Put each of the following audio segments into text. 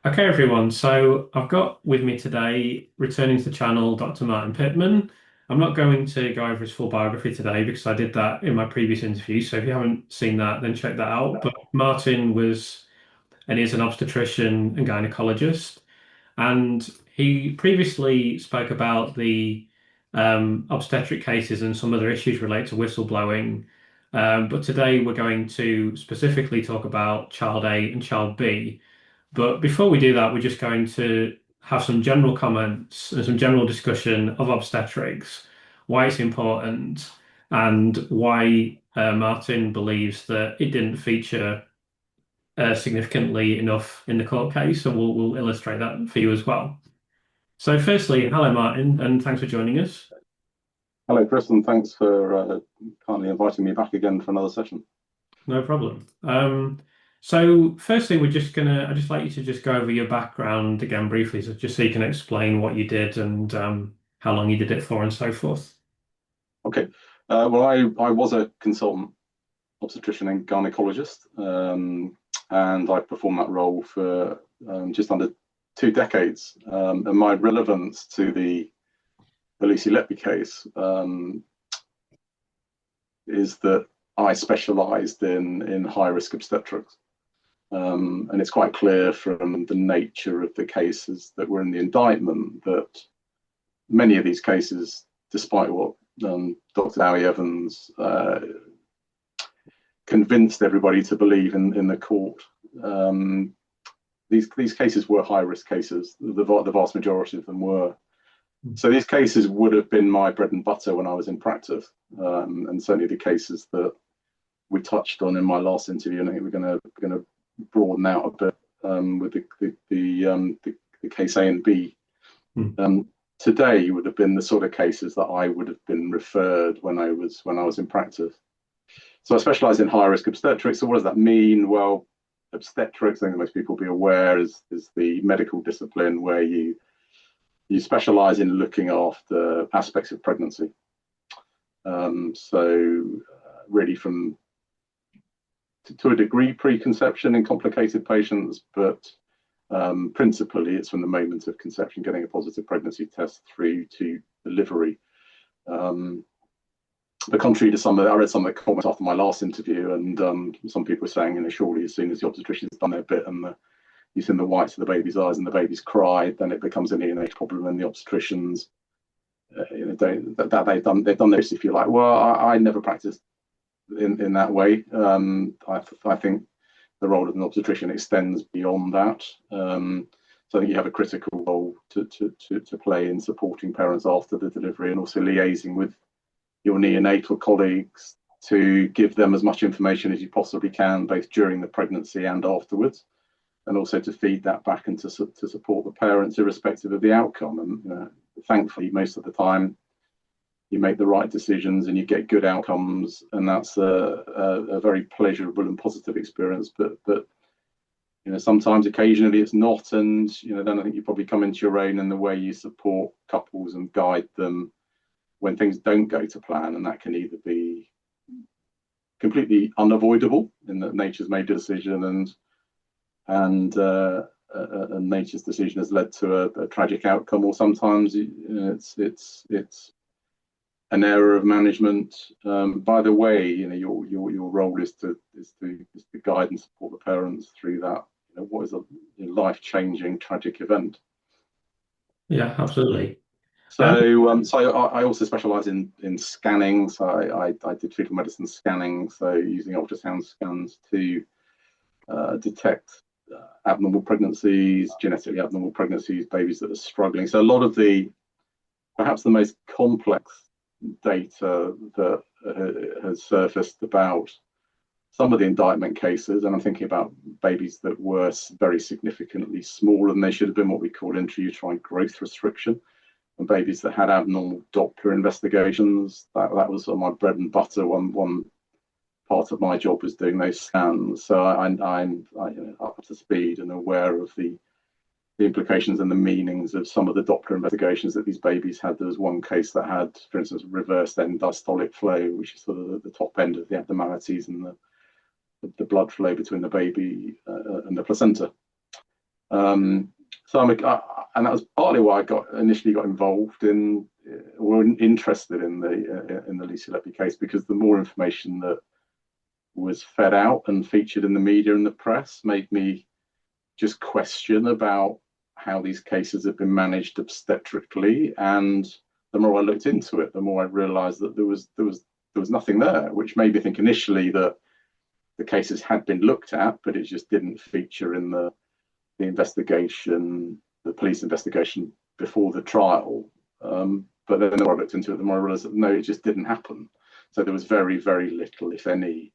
Okay, everyone. So I've got with me today, returning to the channel, Dr. Martyn Pitman. I'm not going to go over his full biography today because I did that in my previous interview. So if you haven't seen that, then check that out. But Martyn was and is an obstetrician and gynecologist. And he previously spoke about the obstetric cases and some other issues related to whistleblowing. But today we're going to specifically talk about child A and child B. But before we do that, we're just going to have some general comments and some general discussion of obstetrics, why it's important, and why Martyn believes that it didn't feature significantly enough in the court case, and we'll illustrate that for you as well. So, firstly, hello, Martyn, and thanks for joining us. Hello, Chris, and thanks for kindly inviting me back again for another session. No problem. So, firstly, I'd just like you to just go over your background again briefly, so just so you can explain what you did and how long you did it for and so forth. Okay, well, I was a consultant obstetrician and gynaecologist, and I performed that role for just under 2 decades. And my relevance to the Lucy Letby case is that I specialised in high risk obstetrics. And it's quite clear from the nature of the cases that were in the indictment that many of these cases, despite what Dr. Dewi Evans convinced everybody to believe in the court, these cases were high risk cases. The vast majority of them were. So these cases would have been my bread and butter when I was in practice, and certainly the cases that we touched on in my last interview. And I think we're going to broaden out a bit with the case A and B. Today would have been the sort of cases that I would have been referred when I was in practice. So I specialise in high risk obstetrics. So what does that mean? Well, obstetrics, I think most people will be aware, is the medical discipline where you specialise in looking after aspects of pregnancy. Really from to a degree preconception in complicated patients, but principally it's from the moment of conception, getting a positive pregnancy test through to delivery. But contrary to I read some of the comments after my last interview, and some people were saying, surely as soon as the obstetrician's done their bit and you've seen the whites of the baby's eyes and the baby's cried, then it becomes a neonatal problem, and the obstetricians, they've done this, if you like. Well, I never practiced in that way. I think the role of an obstetrician extends beyond that. So I think you have a critical role to play in supporting parents after the delivery, and also liaising with your neonatal colleagues to give them as much information as you possibly can, both during the pregnancy and afterwards, and also to feed that back and to support the parents irrespective of the outcome. And thankfully, most of the time, you make the right decisions and you get good outcomes, and that's a very pleasurable and positive experience. But sometimes, occasionally, it's not, and then I think you probably come into your own in the way you support couples and guide them when things don't go to plan, and that can either be completely unavoidable in that nature's made a decision and nature's decision has led to a tragic outcome, or sometimes it's an error of management. By the way, your role is to guide and support the parents through that. What is a life-changing tragic event? Yeah, absolutely. So I also specialise in scanning. So I did fetal medicine scanning, so using ultrasound scans to detect abnormal pregnancies, genetically abnormal pregnancies, babies that are struggling. So a lot of perhaps the most complex data that has surfaced about some of the indictment cases, and I'm thinking about babies that were very significantly smaller than they should have been, what we call intrauterine growth restriction, and babies that had abnormal Doppler investigations. That was my bread and butter. One part of my job was doing those scans, so I'm up to speed and aware of the implications and the meanings of some of the Doppler investigations that these babies had. There was one case that had, for instance, reversed end diastolic flow, which is sort of the top end of the abnormalities and the blood flow between the baby and the placenta. Um, so and that was partly why I initially got involved in or interested in the Lucy Letby case, because the more information that was fed out and featured in the media and the press made me just question about how these cases have been managed obstetrically. And the more I looked into it, the more I realised that there was nothing there, which made me think initially that the cases had been looked at, but it just didn't feature in the investigation, the police investigation before the trial. But then the more I looked into it, the more I realised that no, it just didn't happen. So there was very, very little, if any,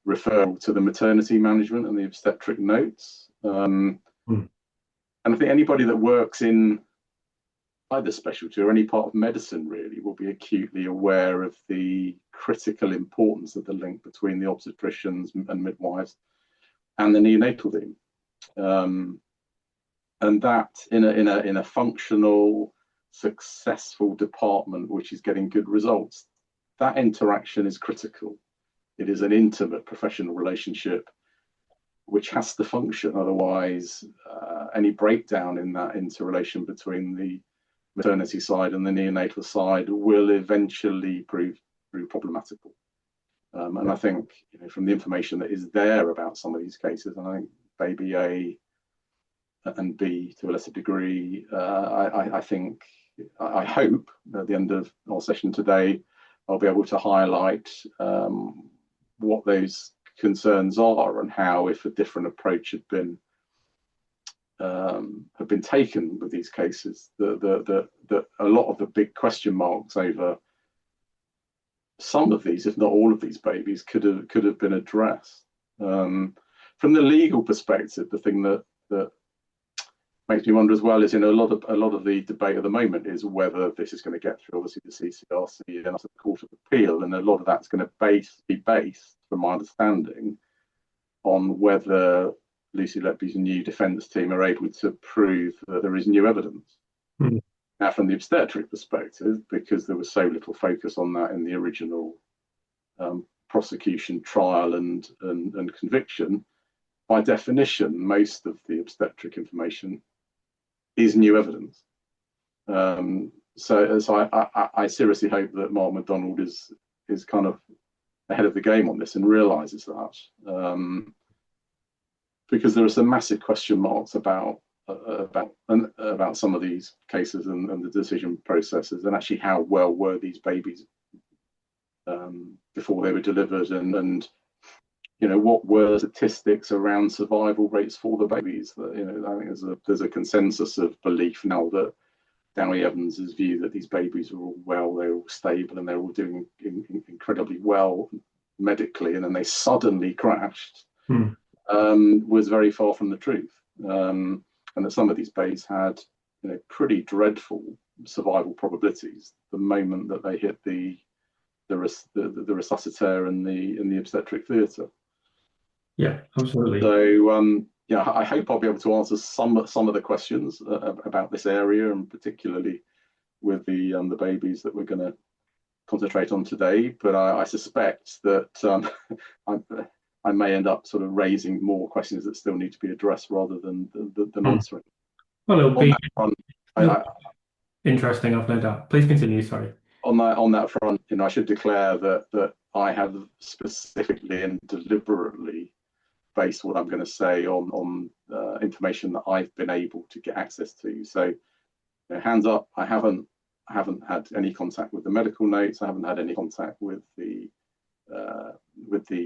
referral to the maternity management and the obstetric notes. And I think anybody that works in either specialty or any part of medicine really will be acutely aware of the critical importance of the link between the obstetricians and midwives and the neonatal team. And that in a functional, successful department which is getting good results, that interaction is critical. It is an intimate professional relationship which has to function. Otherwise, any breakdown in that interrelation between the maternity side and the neonatal side will eventually prove problematical. And I think, from the information that is there about some of these cases, and I think baby A and B to a lesser degree, I hope at the end of our session today, I'll be able to highlight what those concerns are and how, if a different approach had been taken with these cases, that a lot of the big question marks over some of these, if not all of these babies, could have been addressed. From the legal perspective, the thing that makes me wonder as well is, a lot of the debate at the moment is whether this is going to get through, obviously, the CCRC and the Court of Appeal, and a lot of that's going to be based, from my understanding, on whether Lucy Letby's new defence team are able to prove that there is new evidence. Now, from the obstetric perspective, because there was so little focus on that in the original prosecution, trial, and conviction, by definition, most of the obstetric information is new evidence. So I seriously hope that Mark MacDonald is kind of ahead of the game on this and realises that, because there are some massive question marks about some of these cases and the decision processes, and actually how well were these babies before they were delivered, and what were statistics around survival rates for the babies. I think there's a consensus of belief now that Dewi Evans's view that these babies are all well, they're all stable, and they're all doing incredibly well medically, and then they suddenly crashed, was very far from the truth. And that some of these babies had pretty dreadful survival probabilities the moment that they hit the resuscitator in the obstetric theatre. Yeah, absolutely. So I hope I'll be able to answer some of the questions about this area, and particularly with the babies that we're going to concentrate on today. But I suspect that I may end up sort of raising more questions that still need to be addressed rather than answering. Well, it'll be interesting, I've no doubt. Please continue. Sorry. On that front, I should declare that I have specifically and deliberately based what I'm going to say on information that I've been able to get access to. So, hands up, I haven't had any contact with the medical notes. I haven't had any contact with the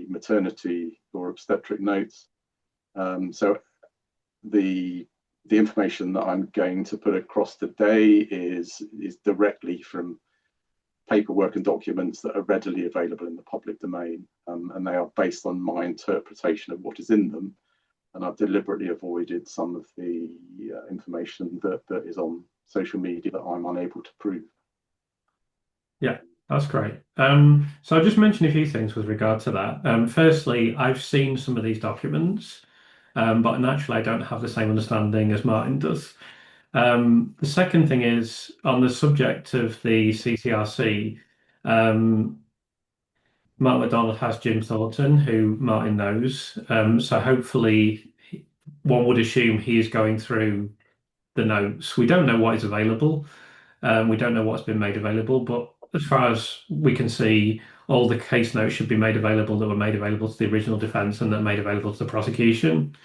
maternity or obstetric notes. So the information that I'm going to put across today is directly from paperwork and documents that are readily available in the public domain, and they are based on my interpretation of what is in them. And I've deliberately avoided some of the information that is on social media that I'm unable to prove. Yeah, that's great. So I'll just mention a few things with regard to that. Firstly, I've seen some of these documents, but naturally I don't have the same understanding as Martyn does. The second thing is, on the subject of the CCRC, Mark MacDonald has Jim Thornton, who Martyn knows. So hopefully one would assume he is going through the notes. We don't know what is available. We don't know what's been made available, but as far as we can see, all the case notes should be made available that were made available to the original defence and that made available to the prosecution.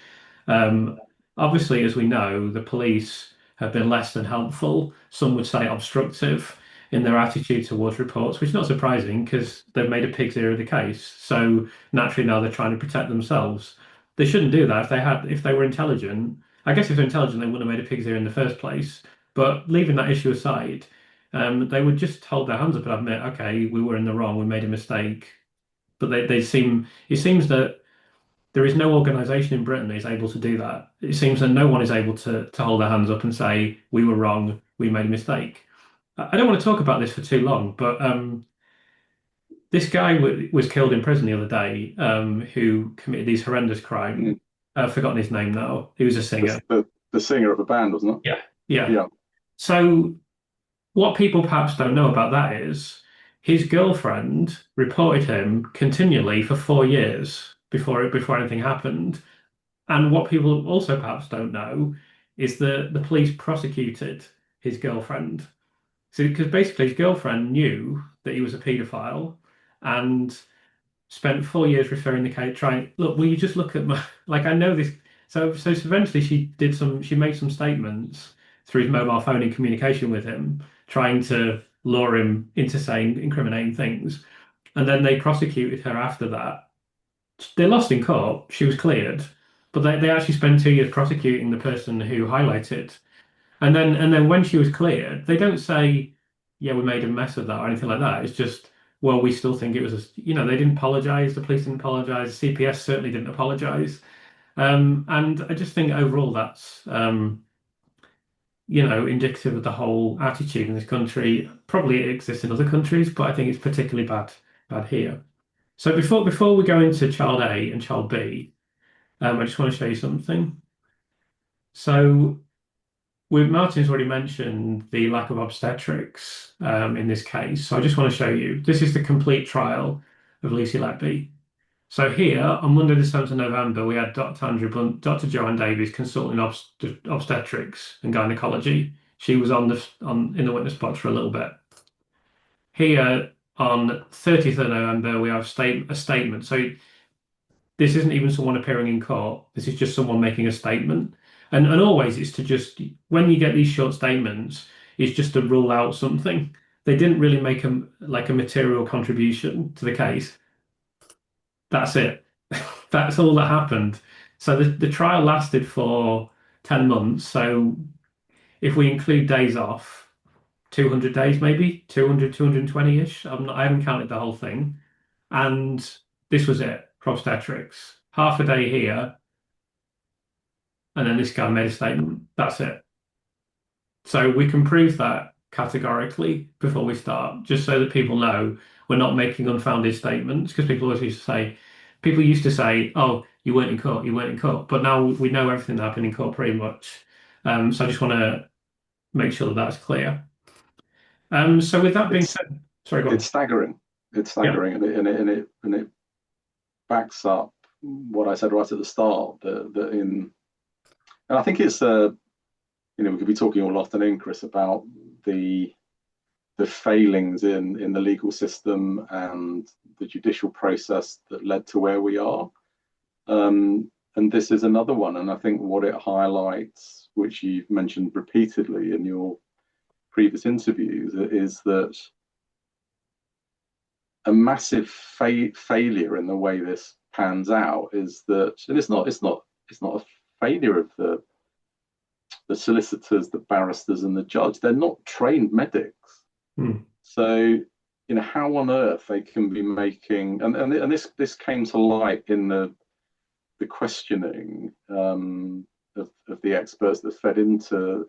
Um, Obviously, as we know, the police have been less than helpful. Some would say obstructive in their attitude towards reports, which is not surprising because they've made a pig's ear of the case. So naturally now they're trying to protect themselves. They shouldn't do that if they were intelligent. I guess if they're intelligent, they wouldn't have made a pig's ear in the first place. But leaving that issue aside, they would just hold their hands up and admit, okay, we were in the wrong, we made a mistake. But it seems that there is no organisation in Britain that is able to do that. It seems that no one is able to hold their hands up and say, we were wrong, we made a mistake. I don't want to talk about this for too long, but this guy was killed in prison the other day who committed these horrendous crimes. Mm. I've forgotten his name now. He was a singer. The singer of a band, wasn't it? Yeah, yeah. Yeah. So what people perhaps don't know about that is his girlfriend reported him continually for 4 years before anything happened. And what people also perhaps don't know is that the police prosecuted his girlfriend. So, because basically his girlfriend knew that he was a paedophile and spent 4 years referring the case, trying, look, will you just look at my, like, I know this. So eventually she made some statements through his mobile phone in communication with him, trying to lure him into saying incriminating things. And then they prosecuted her after that. They lost in court. She was cleared, but they actually spent 2 years prosecuting the person who highlighted. And then when she was cleared, they don't say, "Yeah, we made a mess of that" or anything like that. It's just, well, we still think it was, they didn't apologize. The police didn't apologize. The CPS certainly didn't apologize. And I just think overall that's, indicative of the whole attitude in this country. Probably it exists in other countries, but I think it's particularly bad here. So before we go into child A and child B, I just want to show you something. So Martyn's already mentioned the lack of obstetrics in this case. So I just want to show you. This is the complete trial of Lucy Letby. So here on Monday, the 7th of November, we had Dr. Andrew Blunt, Dr. Joanne Davies consulting obstetrics and gynaecology. She was in the witness box for a little bit. Here on 30th of November, we have a statement. So this isn't even someone appearing in court. This is just someone making a statement. And always it's to just, when you get these short statements, it's just to rule out something. They didn't really make a material contribution to the case. That's it. That's all that happened. So the trial lasted for 10 months. So if we include days off, 200 days maybe, 200, 220-ish. I haven't counted the whole thing. And this was it for obstetrics. Half a day here, and then this guy made a statement. That's it. So we can prove that categorically before we start, just so that people know we're not making unfounded statements. Because people used to say, "Oh, you weren't in court, you weren't in court," but now we know everything that happened in court pretty much. So I just want to make sure that that's clear. So with that being said, sorry, go on. It's staggering. It's Yeah. staggering, and it backs up what I said right at the start. And I think it's we could be talking all afternoon, Chris, about the failings in the legal system and the judicial process that led to where we are. And this is another one. And I think what it highlights, which you've mentioned repeatedly in your previous interviews, is that a massive failure in the way this pans out is that, and it's not a failure of the solicitors, the barristers, and the judge. They're not trained medics. So how on earth they can be making, and this came to light in the questioning of the experts that fed into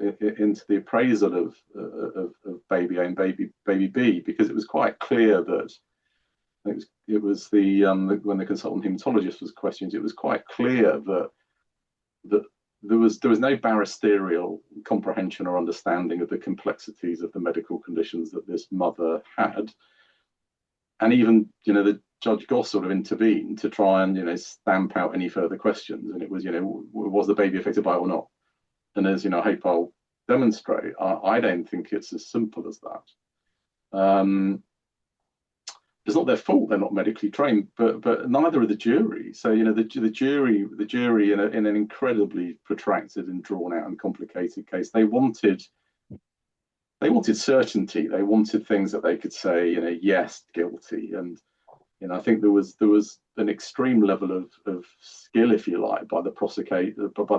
the appraisal of baby A and baby B, because it was quite clear that it was when the consultant hematologist was questioned, it was quite clear that there was no barristerial comprehension or understanding of the complexities of the medical conditions that this mother had. And even the Judge Goss sort of intervened to try and stamp out any further questions, and it was was the baby affected by it or not? And as I hope I'll demonstrate, I don't think it's as simple as that. It's not their fault they're not medically trained, but neither are the jury. So the jury in an incredibly protracted and drawn out and complicated case, they wanted certainty. They wanted things that they could say, yes, guilty. And I think there was an extreme level of skill, if you like, by the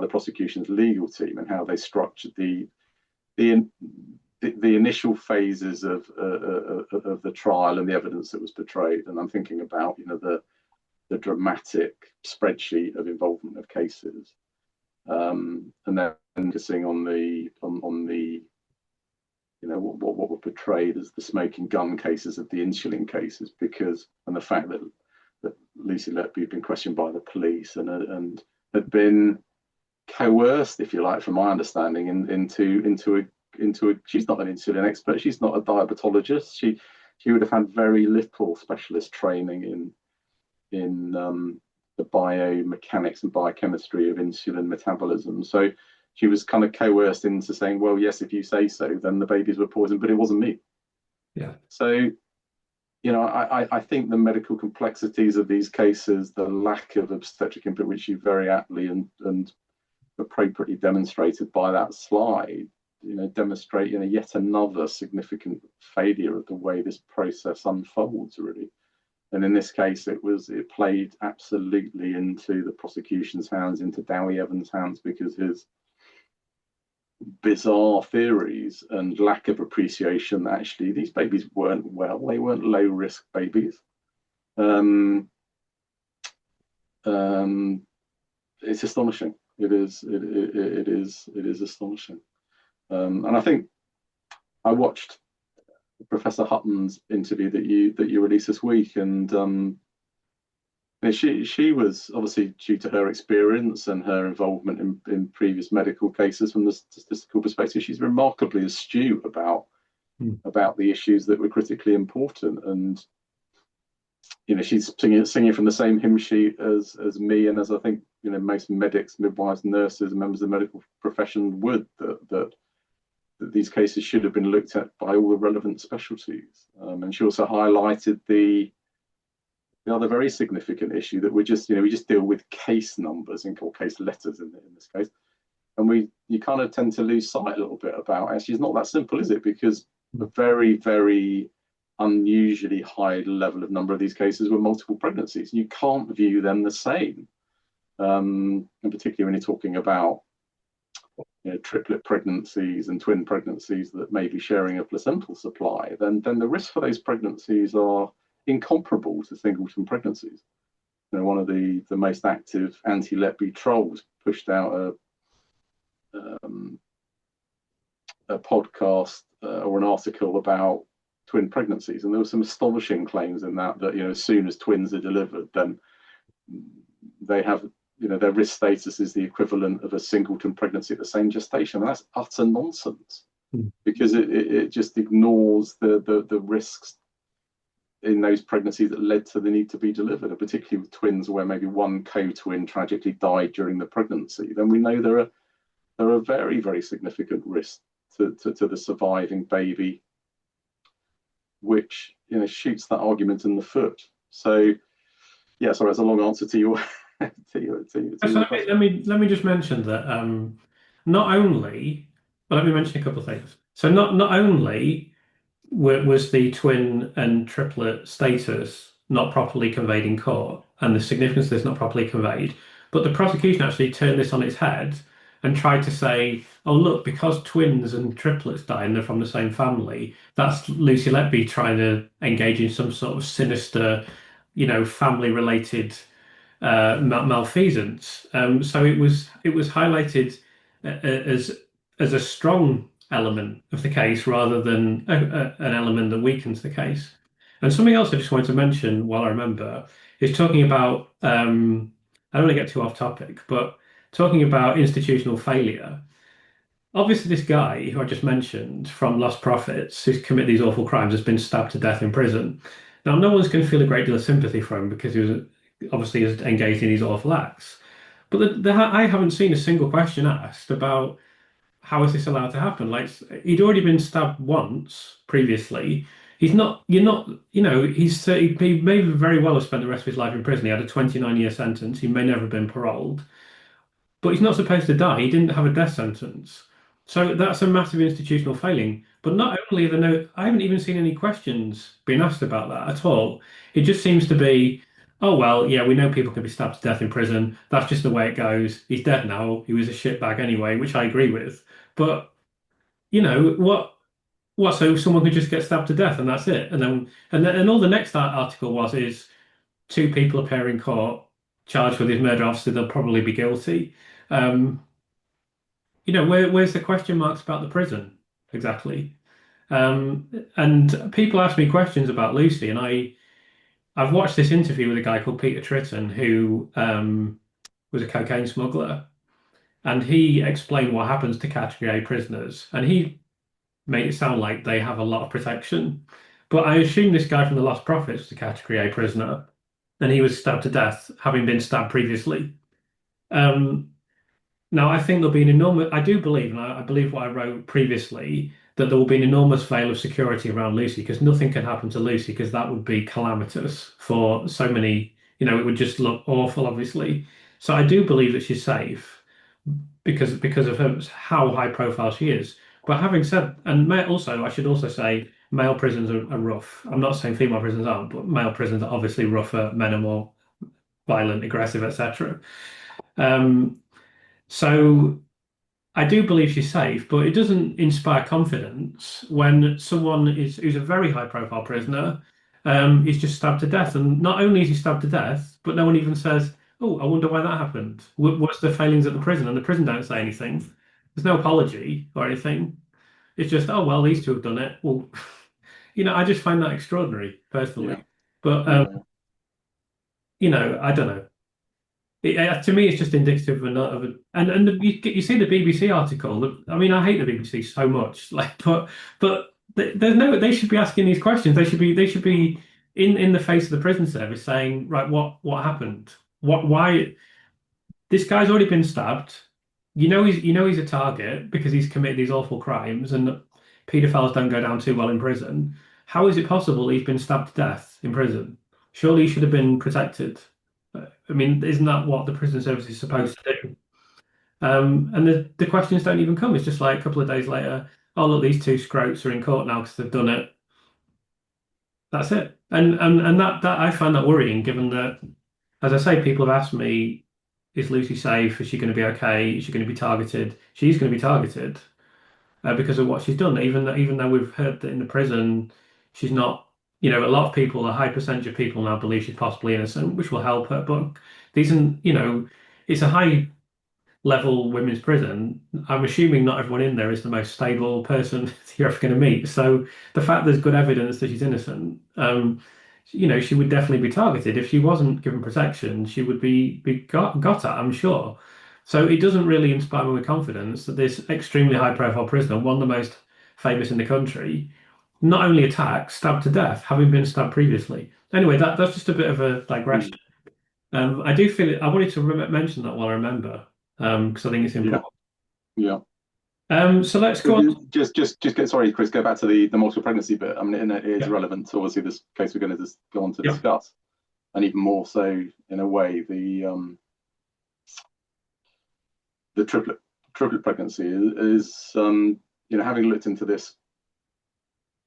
prosecution's legal team and how they structured the initial phases of the trial and the evidence that was portrayed. And I'm thinking about the dramatic spreadsheet of involvement of cases, and then focusing on the what were portrayed as the smoking gun cases of the insulin cases, and the fact that Lucy Letby had been questioned by the police and had been coerced, if you like, from my understanding, into a she's not an insulin expert, she's not a diabetologist, she would have had very little specialist training in the biomechanics and biochemistry of insulin metabolism. So she was kind of coerced into saying, well, yes, if you say so, then the babies were poisoned, but it wasn't me. Yeah. So, I think the medical complexities of these cases, the lack of obstetric input, which you very aptly and appropriately demonstrated by that slide, demonstrate yet another significant failure of the way this process unfolds, really. And in this case, it played absolutely into the prosecution's hands, into Dewi Evans' hands, because his bizarre theories and lack of appreciation that actually these babies weren't well, they weren't low risk babies. It's astonishing. It is astonishing. And I think I watched Professor Hutton's interview that you released this week, and she was obviously, due to her experience and her involvement in previous medical cases from the statistical perspective, she's remarkably astute about the issues that were critically important. And she's singing from the same hymn sheet as me, and as I think most medics, midwives, nurses, and members of the medical profession would, that these cases should have been looked at by all the relevant specialties. And she also highlighted the other very significant issue that we just deal with case numbers or case letters in this case, and you kind of tend to lose sight a little bit about actually it's not that simple, is it? Because a very, very unusually high level of number of these cases were multiple pregnancies. You can't view them the same, and particularly when you're talking about triplet pregnancies and twin pregnancies that may be sharing a placental supply, then the risk for those pregnancies are incomparable to singleton pregnancies. One of the most active anti-Letby trolls pushed out a podcast or an article about twin pregnancies, and there were some astonishing claims in that as soon as twins are delivered, then they have their risk status is the equivalent of a singleton pregnancy at the same gestation. And that's utter nonsense, because it just ignores the risks in those pregnancies that led to the need to be delivered, and particularly with twins where maybe one co-twin tragically died during the pregnancy. Then we know there are very, very significant risks to the surviving baby, which shoots that argument in the foot. So yeah, sorry, that's a long answer to your let me just mention that not only, well, let me mention a couple of things. So not only was the twin and triplet status not properly conveyed in court, and the significance of this not properly conveyed, but the prosecution actually turned this on its head and tried to say, oh, look, because twins and triplets die and they're from the same family, that's Lucy Letby trying to engage in some sort of sinister, family-related malfeasance. So it was highlighted as a strong element of the case rather than an element that weakens the case. And something else I just wanted to mention while I remember is talking about, I don't want to get too off topic, but talking about institutional failure. Obviously, this guy who I just mentioned from Lost Profits, who's committed these awful crimes, has been stabbed to death in prison. Now, no one's going to feel a great deal of sympathy for him because he was obviously is engaged in these awful acts. But I haven't seen a single question asked about how is this allowed to happen? Like he'd already been stabbed once previously. You're not, he may very well have spent the rest of his life in prison. He had a 29-year sentence. He may never have been paroled, but he's not supposed to die. He didn't have a death sentence. So that's a massive institutional failing. But not only are there no, I haven't even seen any questions being asked about that at all. It just seems to be, oh, well, yeah, we know people can be stabbed to death in prison. That's just the way it goes. He's dead now. He was a shitbag anyway, which I agree with. But, so someone could just get stabbed to death and that's it. And all the next article is two people appear in court charged with his murder. Obviously, they'll probably be guilty. Um, where's the question marks about the prison exactly? And people ask me questions about Lucy, and I've watched this interview with a guy called Peter Tritton, who was a cocaine smuggler, and he explained what happens to Category A prisoners, and he made it sound like they have a lot of protection. But I assume this guy from the Lost Prophets was a Category A prisoner, and he was stabbed to death, having been stabbed previously. Um, Now, I think there'll be an enormous, I do believe, and I believe what I wrote previously, that there will be an enormous veil of security around Lucy because nothing can happen to Lucy because that would be calamitous for so many, it would just look awful, obviously. So I do believe that she's safe because of how high profile she is. But having said, and I should also say, male prisons are rough. I'm not saying female prisons aren't, but male prisons are obviously rougher, men are more violent, aggressive, etc. Um, so I do believe she's safe, but it doesn't inspire confidence when someone who's a very high profile prisoner is just stabbed to death. And not only is he stabbed to death, but no one even says, "Oh, I wonder why that happened. What's the failings at the prison?" And the prison don't say anything. There's no apology or anything. It's just, "Oh well, these two have done it." Well, I just find that extraordinary Yeah, personally. But yeah, I don't know. To me, it's just indicative and you see the BBC article. I mean, I hate the BBC so much. There's no. They should be asking these questions. They should be in the face of the prison service saying, right, what happened? Why this guy's already been stabbed? He's a target because he's committed these awful crimes, and paedophiles don't go down too well in prison. How is it possible he's been stabbed to death in prison? Surely he should have been protected. I mean, isn't that what the prison service is supposed to do? And the questions don't even come. It's just like a couple of days later, oh look, these two scroats are in court now because they've done it. That's it. And that I find that worrying, given that, as I say, people have asked me, is Lucy safe? Is she going to be okay? Is she going to be targeted? She's going to be targeted because of what she's done. Even though we've heard that in the prison, she's not. A lot of people, a high percentage of people now believe she's possibly innocent, which will help her. But these, it's a high level women's prison. I'm assuming not everyone in there is the most stable person you're ever going to meet. So the fact there's good evidence that she's innocent, she would definitely be targeted. If she wasn't given protection, she would be got at, I'm sure. So it doesn't really inspire me with confidence that this extremely high profile prisoner, one of the most famous in the country, not only attacked, stabbed to death, having been stabbed previously. Anyway, that's just a bit of a digression. mm, I do feel it, I wanted to mention that while I remember, because I think it's yeah, important. yeah. So let's go on. Just get sorry, Chris. Go back to the multiple pregnancy bit. I mean, and it is Yeah, relevant to obviously this case we're going to just go on to yeah, discuss, and even more so in a way the triplet pregnancy is having looked into this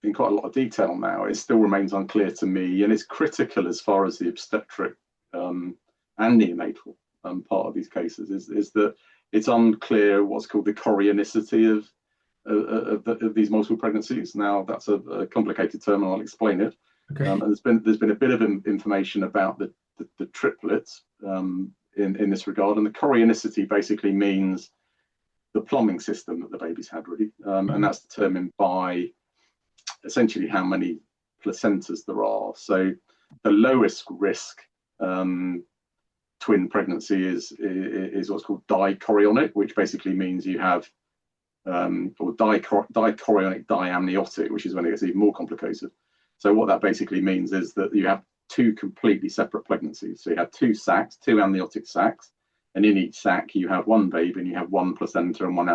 in quite a lot of detail now, it still remains unclear to me, and it's critical as far as the obstetric and neonatal part of these cases is that it's unclear what's called the chorionicity of these multiple pregnancies. Now that's a complicated term, and I'll explain it. okay. And there's been a bit of information about the triplets in this regard, and the chorionicity basically means the plumbing system that the baby's had, really, and that's determined by essentially how many placentas there are. So the lowest risk twin pregnancy is what's called dichorionic, which basically means you have or dichorionic diamniotic, which is when it gets even more complicated. So what that basically means is that you have two completely separate pregnancies. So you have two sacs, two amniotic sacs, and in each sac you have one baby and you have one placenta and one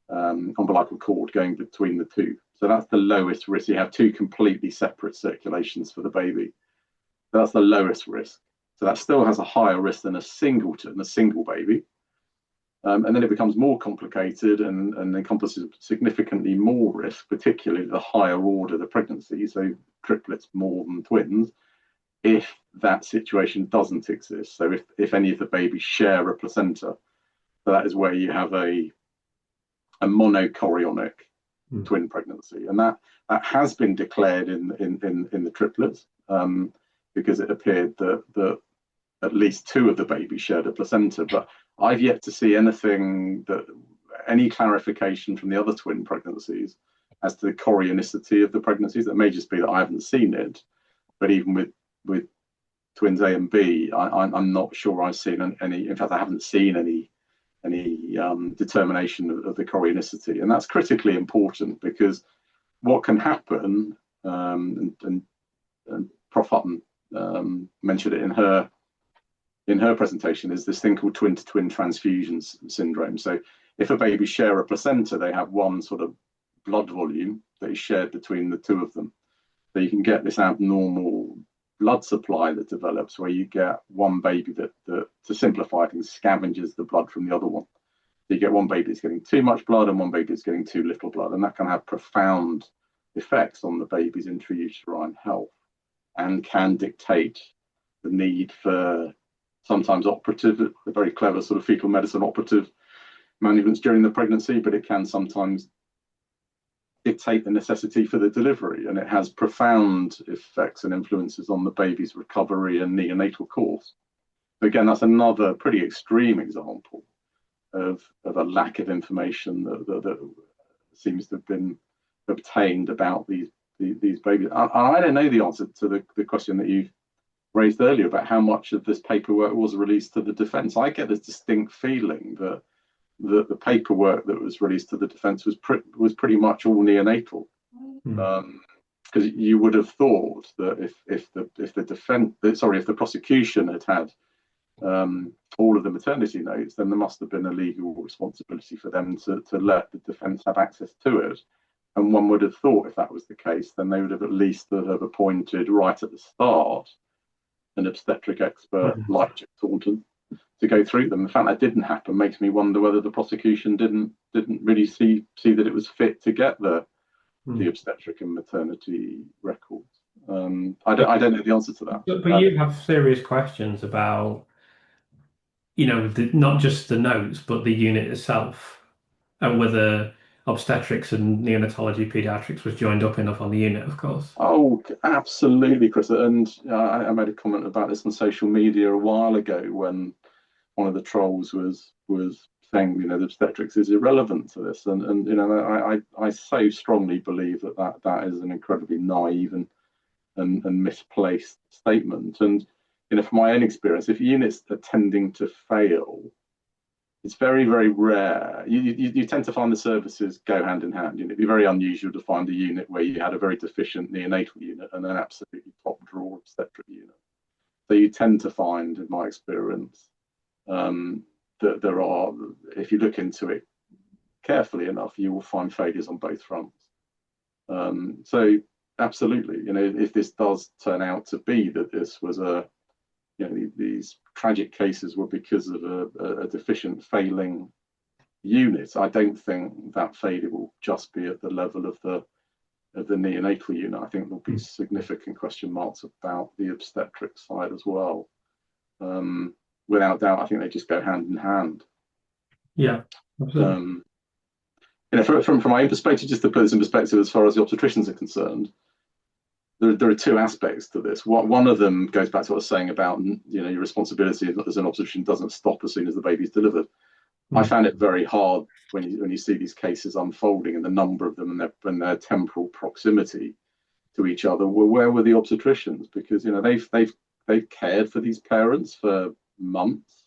umbilical cord going between the two. So that's the lowest risk. You have two completely separate circulations for the baby. That's the lowest risk. So that still has a higher risk than a singleton, a single baby. And then it becomes more complicated and encompasses significantly more risk, particularly the higher order the pregnancy, so triplets more than twins, if that situation doesn't exist. So if any of the babies share a placenta, that is where you have a monochorionic twin pregnancy. And that has been declared in the triplets, because it appeared that at least two of the babies shared a placenta. But I've yet to see any clarification from the other twin pregnancies as to the chorionicity of the pregnancies. That may just be that I haven't seen it, but even with twins A and B, I'm not sure I've seen any. In fact, I haven't seen any determination of the chorionicity, and that's critically important, because what can happen, and Prof Hutton mentioned it in her presentation, is this thing called twin-to-twin transfusion syndrome. So if a baby share a placenta, they have one sort of blood volume that is shared between the two of them. So you can get this abnormal blood supply that develops, where you get one baby that to simplify things, scavenges the blood from the other one. So you get one baby that's getting too much blood and one baby that's getting too little blood, and that can have profound effects on the baby's intrauterine health and can dictate the need for sometimes operative, a very clever sort of fetal medicine operative manoeuvres during the pregnancy, but it can sometimes dictate the necessity for the delivery, and it has profound effects and influences on the baby's recovery and neonatal course. But again, that's another pretty extreme example of a lack of information that seems to have been obtained about these babies. I don't know the answer to the question that you raised earlier about how much of this paperwork was released to the defence. I get this distinct feeling that the paperwork that was released to the defence was pretty much all neonatal, because you would have thought that if the prosecution had all of the maternity notes, then there must have been a legal responsibility for them to let the defence have access to it. And one would have thought, if that was the case, then they would have at least have appointed right at the start an obstetric expert like Thornton to go through them. The fact that didn't happen makes me wonder whether the prosecution didn't really see that it was fit to get the obstetric and maternity records. I don't know the answer to that. But you have serious questions about, not just the notes, but the unit itself, and whether obstetrics and neonatology pediatrics was joined up enough on the unit, of course. Oh, absolutely, Chris. And I made a comment about this on social media a while ago when one of the trolls was saying, the obstetrics is irrelevant to this. And I so strongly believe that is an incredibly naive and misplaced statement. And from my own experience, if units are tending to fail, it's very, very rare. You tend to find the services go hand in hand. It'd be very unusual to find a unit where you had a very deficient neonatal unit and an absolutely top drawer obstetric unit. So you tend to find, in my experience, that there are, if you look into it carefully enough, you will find failures on both fronts. So absolutely, if this does turn out to be that this was these tragic cases were because of a deficient, failing unit, I don't think that failure will just be at the level of the neonatal unit. I think there'll be significant question marks about the obstetric side as well. Without doubt, I think they just go hand in hand. Yeah, absolutely. From my own perspective, just to put this in perspective, as far as the obstetricians are concerned, there are two aspects to this. One of them goes back to what I was saying about, your responsibility as an obstetrician doesn't stop as soon as the baby's delivered. I found it very hard when you see these cases unfolding and the number of them and their temporal proximity to each other. Well, where were the obstetricians? Because they've cared for these parents for months,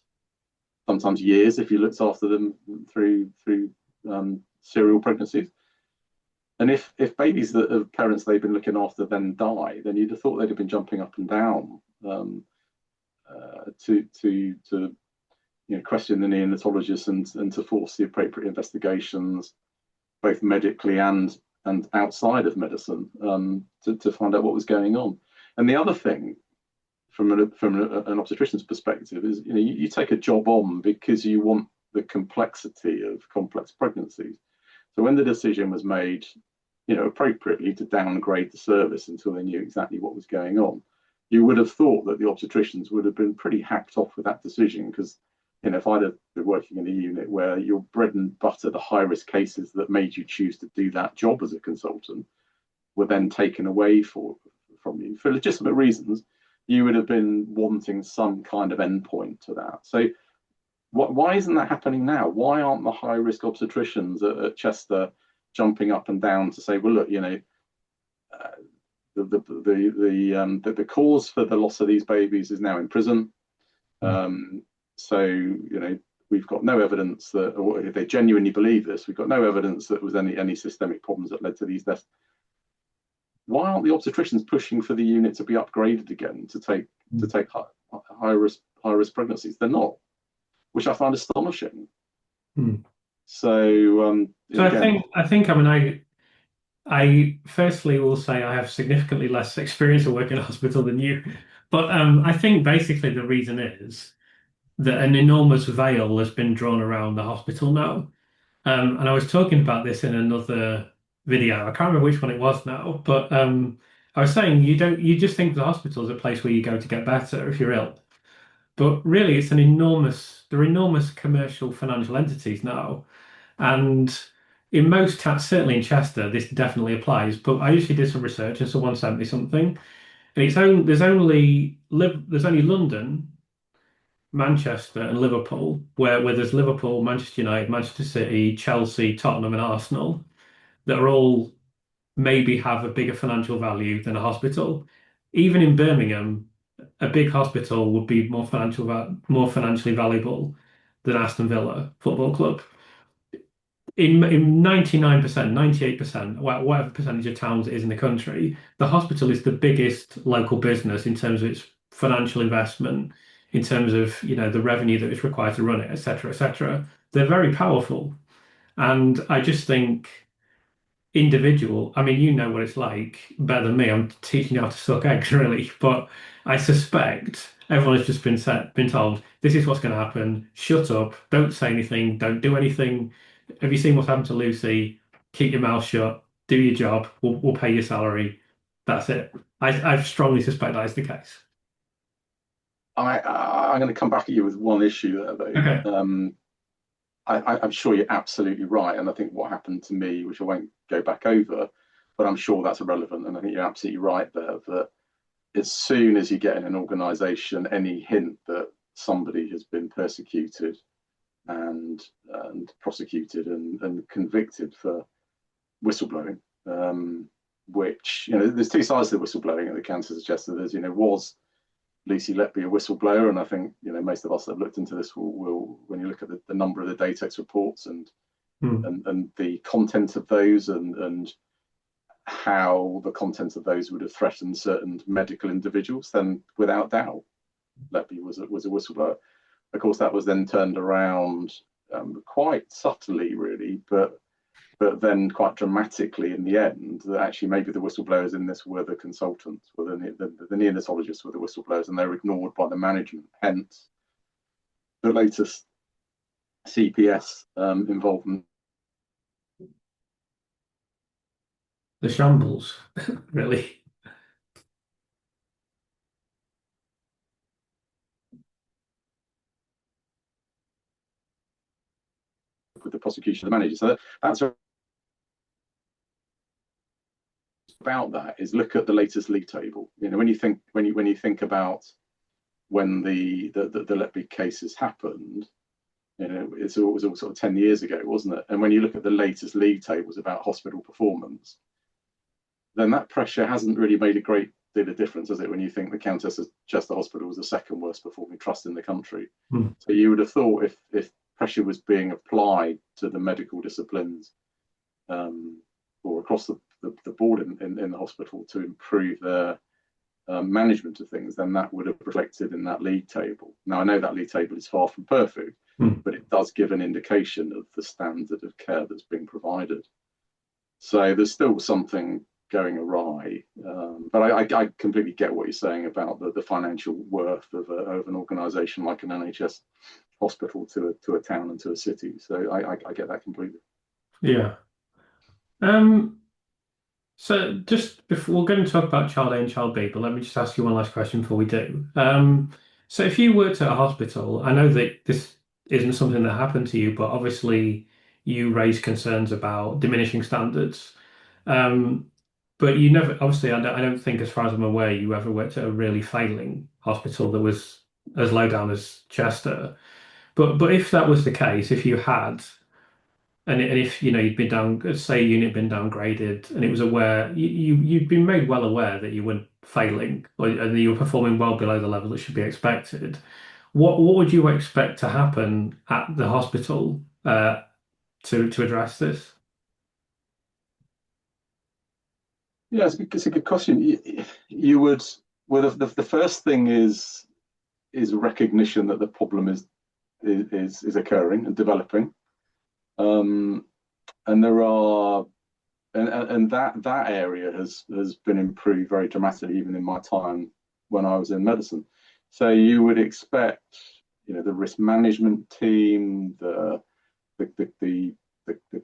sometimes years, if you looked after them through serial pregnancies. And if babies that have parents they've been looking after then die, then you'd have thought they'd have been jumping up and down to question the neonatologist and to force the appropriate investigations, both medically and outside of medicine, to find out what was going on. And the other thing, from an obstetrician's perspective, is you take a job on because you want the complexity of complex pregnancies. So when the decision was made, appropriately to downgrade the service until they knew exactly what was going on, you would have thought that the obstetricians would have been pretty hacked off with that decision, because if I'd have been working in a unit where your bread and butter, the high risk cases that made you choose to do that job as a consultant, were then taken away from you for legitimate reasons, you would have been wanting some kind of endpoint to that. So why isn't that happening now? Why aren't the high risk obstetricians at Chester jumping up and down to say, well, look, the cause for the loss of these babies is now in prison. So we've got no evidence that, or if they genuinely believe this, we've got no evidence that was any systemic problems that led to these deaths. Why aren't the obstetricians pushing for the unit to be upgraded again to take high risk pregnancies? They're not, which I find astonishing. So again, I firstly will say I have significantly less experience of working in a hospital than you, but I think basically the reason is that an enormous veil has been drawn around the hospital now. And I was talking about this in another video. I can't remember which one it was now, but I was saying you just think the hospital is a place where you go to get better if you're ill. But really it's they're enormous commercial financial entities now. And in most towns, certainly in Chester, this definitely applies. But I usually did some research and someone sent me something. And there's only London, Manchester and Liverpool, where there's Liverpool, Manchester United, Manchester City, Chelsea, Tottenham and Arsenal that are all maybe have a bigger financial value than a hospital. Even in Birmingham, a big hospital would be more financially valuable than Aston Villa Football Club. In 99%, 98%, whatever percentage of towns it is in the country, the hospital is the biggest local business in terms of its financial investment, in terms of the revenue that is required to run it, etc., etc. They're very powerful, and I just think I mean, you know what it's like better than me. I'm teaching you how to suck eggs, really, but I suspect everyone has just been told this is what's going to happen. Shut up! Don't say anything. Don't do anything. Have you seen what's happened to Lucy? Keep your mouth shut. Do your job. We'll pay your salary. That's it. I strongly suspect that is the case. I'm going to come back at you with one issue there, though. Okay. I'm sure you're absolutely right, and I think what happened to me, which I won't go back over, but I'm sure that's irrelevant, and I think you're absolutely right there, that as soon as you get in an organisation any hint that somebody has been persecuted and prosecuted and convicted for whistleblowing, which there's two sides to the whistleblowing, and the cancer suggests that there's was Lucy Letby a whistleblower, and I think most of us that have looked into this will when you look at the number of the Datex reports and the content of those and how the content of those would have threatened certain medical individuals, then without doubt Letby was a whistleblower. Of course, that was then turned around quite subtly, really, but then quite dramatically in the end, that actually maybe the whistleblowers in this were the consultants, were the neonatologists were the whistleblowers, and they were ignored by the management. Hence, the latest CPS involvement. The shambles, really. With the prosecution of the manager. So that's about that is look at the latest league table. When you think about when the Letby cases happened, it was all sort of 10 years ago, wasn't it? And when you look at the latest league tables about hospital performance, then that pressure hasn't really made a great deal of difference, has it? When you think the Countess of Chester Hospital was the second worst performing trust in the country. So you would have thought if pressure was being applied to the medical disciplines or across the board in the hospital to improve their management of things, then that would have reflected in that league table. Now, I know that league table is far from perfect, but it does give an indication of the standard of care that's being provided. So there's still something going awry, but I completely get what you're saying about the financial worth of an organisation like an NHS hospital to a town and to a city. So I get that completely. Yeah. So just before we're going to talk about child A and child B, but let me just ask you one last question before we do. So if you worked at a hospital, I know that this isn't something that happened to you, but obviously you raised concerns about diminishing standards. But you never, obviously, I don't think, as far as I'm aware, you ever worked at a really failing hospital that was as low down as Chester. But if that was the case, if you had, and if you'd been down, say, a unit been downgraded, and it was aware you'd been made well aware that you weren't failing, and that you were performing well below the level that should be expected. What would you expect to happen at the hospital to address this? Yeah, it's a good question. You would, well, the first thing is recognition that the problem is occurring and developing, and there are, and that area has been improved very dramatically, even in my time when I was in medicine. So you would expect, the risk management team, the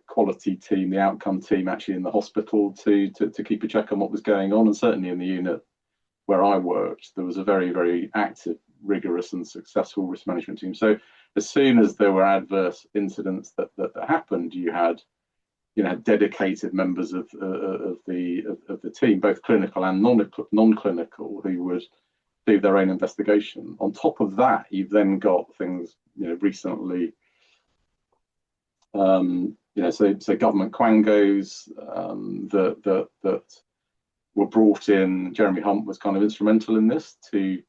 quality team, the outcome team actually in the hospital to keep a check on what was going on. And certainly in the unit where I worked, there was a very, very active, rigorous and successful risk management team. So as soon as there were adverse incidents that happened, you had dedicated members of the team, both clinical and non-clinical, who would do their own investigation. On top of that, you've then got things recently, so government quangos that were brought in. Jeremy Hunt was kind of instrumental in this to,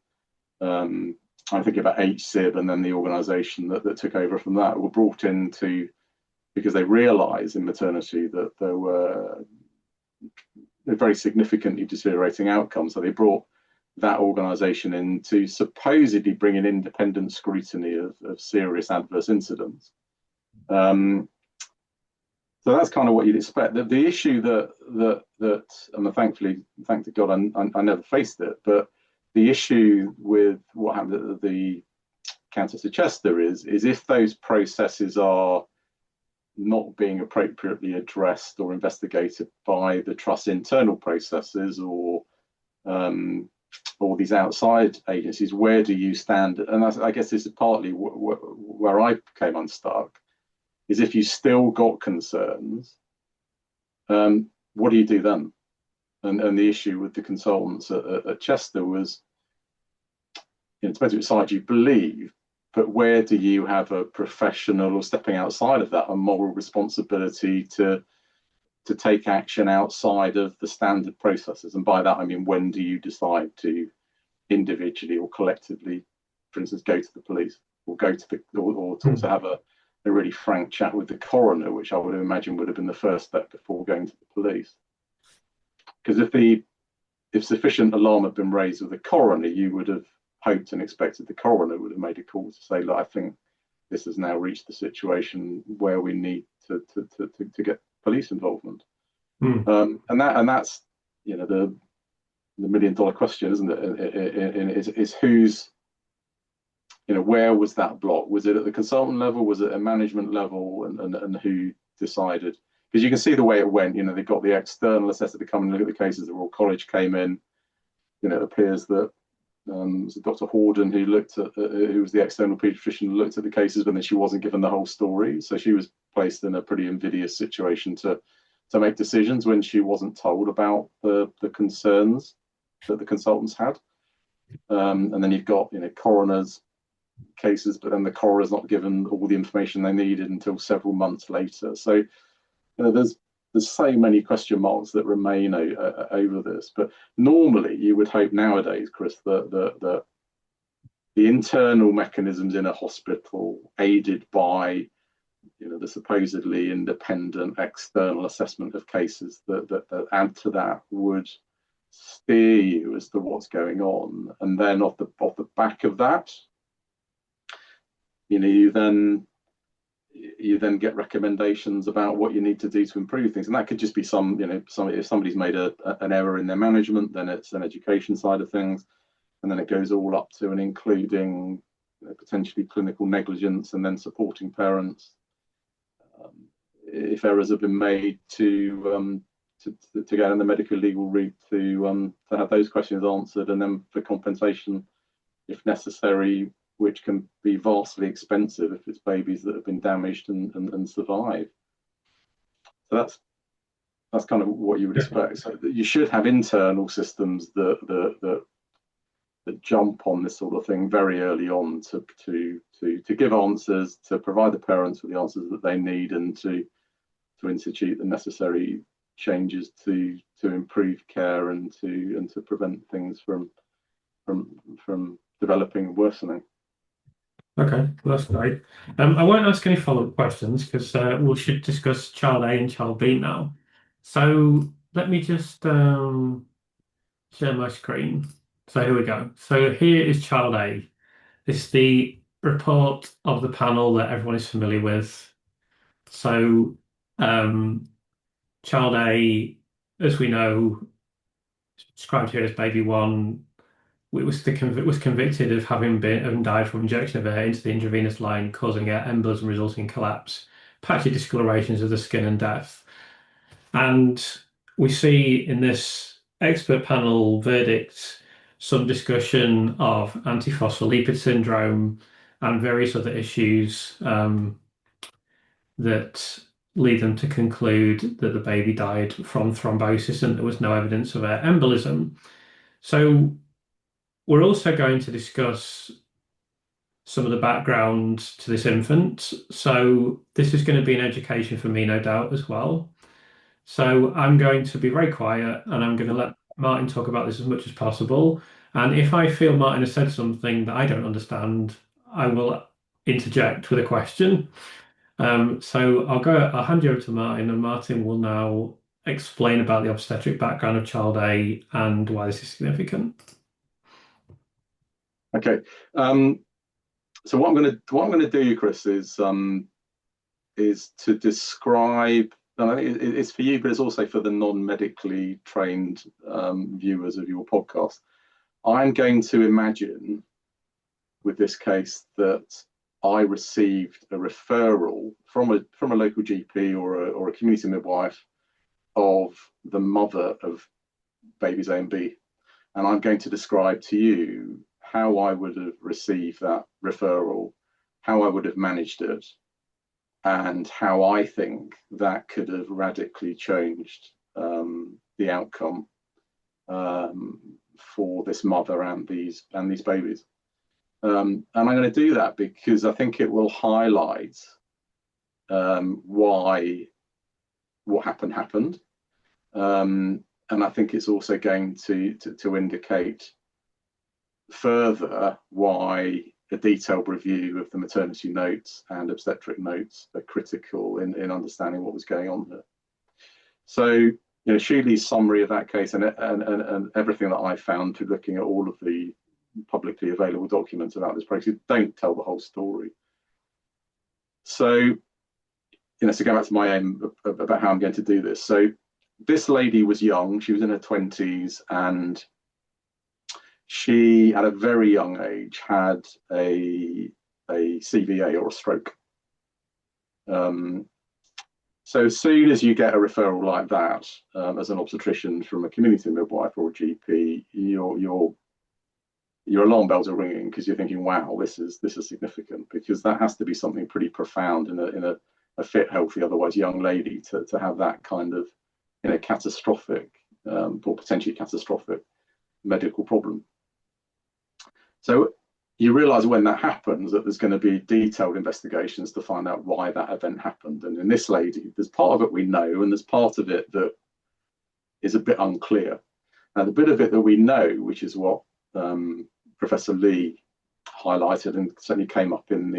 I'm thinking about HSIB and then the organisation that took over from that, were brought in because they realised in maternity that there were very significantly deteriorating outcomes. So they brought that organisation in to supposedly bring in independent scrutiny of serious adverse incidents. So that's kind of what you'd expect. The issue that and thankfully, thank to God, I never faced it, but the issue with what happened at the Countess of Chester is if those processes are not being appropriately addressed or investigated by the trust's internal processes or these outside agencies, where do you stand? And I guess this is partly where I came unstuck, is if you still got concerns, what do you do then? And the issue with the consultants at Chester was, it depends which side you believe, but where do you have a professional or stepping outside of that, a moral responsibility to take action outside of the standard processes? And by that, I mean, when do you decide to individually or collectively, for instance, go to the police or go to or to have a really frank chat with the coroner, which I would imagine would have been the first step before going to the police? Because if sufficient alarm had been raised with the coroner, you would have hoped and expected the coroner would have made a call to say, look, I think this has now reached the situation where we need to get police involvement. And that's the $1 million question, isn't it? Is who's, where was that block? Was it at the consultant level? Was it at management level? And who decided? Because you can see the way it went. They got the external assessor to come and look at the cases. The Royal College came in. It appears that Dr. Horden, who was the external paediatrician, looked at the cases, but then she wasn't given the whole story. So she was placed in a pretty invidious situation to make decisions when she wasn't told about the concerns that the consultants had. And then you've got coroners cases, but then the coroner's not given all the information they needed until several months later. So there's so many question marks that remain over this. But normally you would hope nowadays, Chris, that the internal mechanisms in a hospital, aided by the supposedly independent external assessment of cases that add to that would steer you as to what's going on, and then off the back of that, you then get recommendations about what you need to do to improve things, and that could just be if somebody's made an error in their management, then it's an education side of things, and then it goes all up to and including potentially clinical negligence, and then supporting parents if errors have been made to get in the medical legal route to have those questions answered, and then for compensation if necessary, which can be vastly expensive if it's babies that have been damaged and survive. So that's kind of what you would expect. So you should have internal systems that jump on this sort of thing very early on to give answers, to provide the parents with the answers that they need, and to institute the necessary changes to improve care and to prevent things from developing and worsening. Okay, well, that's great. I won't ask any follow-up questions because we should discuss child A and child B now. So let me just share my screen. So here we go. So here is child A. This is the report of the panel that everyone is familiar with. So child A, as we know, described here as baby one, was convicted of having died from injection of air into the intravenous line, causing air embolism resulting in collapse, patchy discolorations of the skin, and death. And we see in this expert panel verdict some discussion of antiphospholipid syndrome and various other issues that lead them to conclude that the baby died from thrombosis and there was no evidence of air embolism. So we're also going to discuss some of the background to this infant. So this is going to be an education for me, no doubt, as well. So I'm going to be very quiet and I'm going to let Martyn talk about this as much as possible. And if I feel Martyn has said something that I don't understand, I will interject with a question. So I'll hand you over to Martyn, and Martyn will now explain about the obstetric background of child A and why this is significant. Okay. So what I'm going to do, Chris, is to describe, and I think it's for you, but it's also for the non-medically trained viewers of your podcast. I'm going to imagine with this case that I received a referral from a local GP or a community midwife of the mother of babies A and B, and I'm going to describe to you how I would have received that referral, how I would have managed it, and how I think that could have radically changed the outcome for this mother and these babies. And I'm going to do that because I think it will highlight why what happened. And I think it's also going to indicate further why a detailed review of the maternity notes and obstetric notes are critical in understanding what was going on here. So, Shuley's summary of that case and everything that I found through looking at all of the publicly available documents about this pregnancy don't tell the whole story. So, to go back to my aim about how I'm going to do this. So, this lady was young; she was in her 20s, and she, at a very young age, had a CVA or a stroke. So as soon as you get a referral like that, as an obstetrician from a community midwife or a GP, your alarm bells are ringing because you're thinking, "Wow, this is significant," because that has to be something pretty profound in a fit, healthy, otherwise young lady to have that kind of catastrophic or potentially catastrophic medical problem. So you realise when that happens that there's going to be detailed investigations to find out why that event happened. And in this lady, there's part of it we know, and there's part of it that is a bit unclear. Now, the bit of it that we know, which is what Professor Lee highlighted and certainly came up in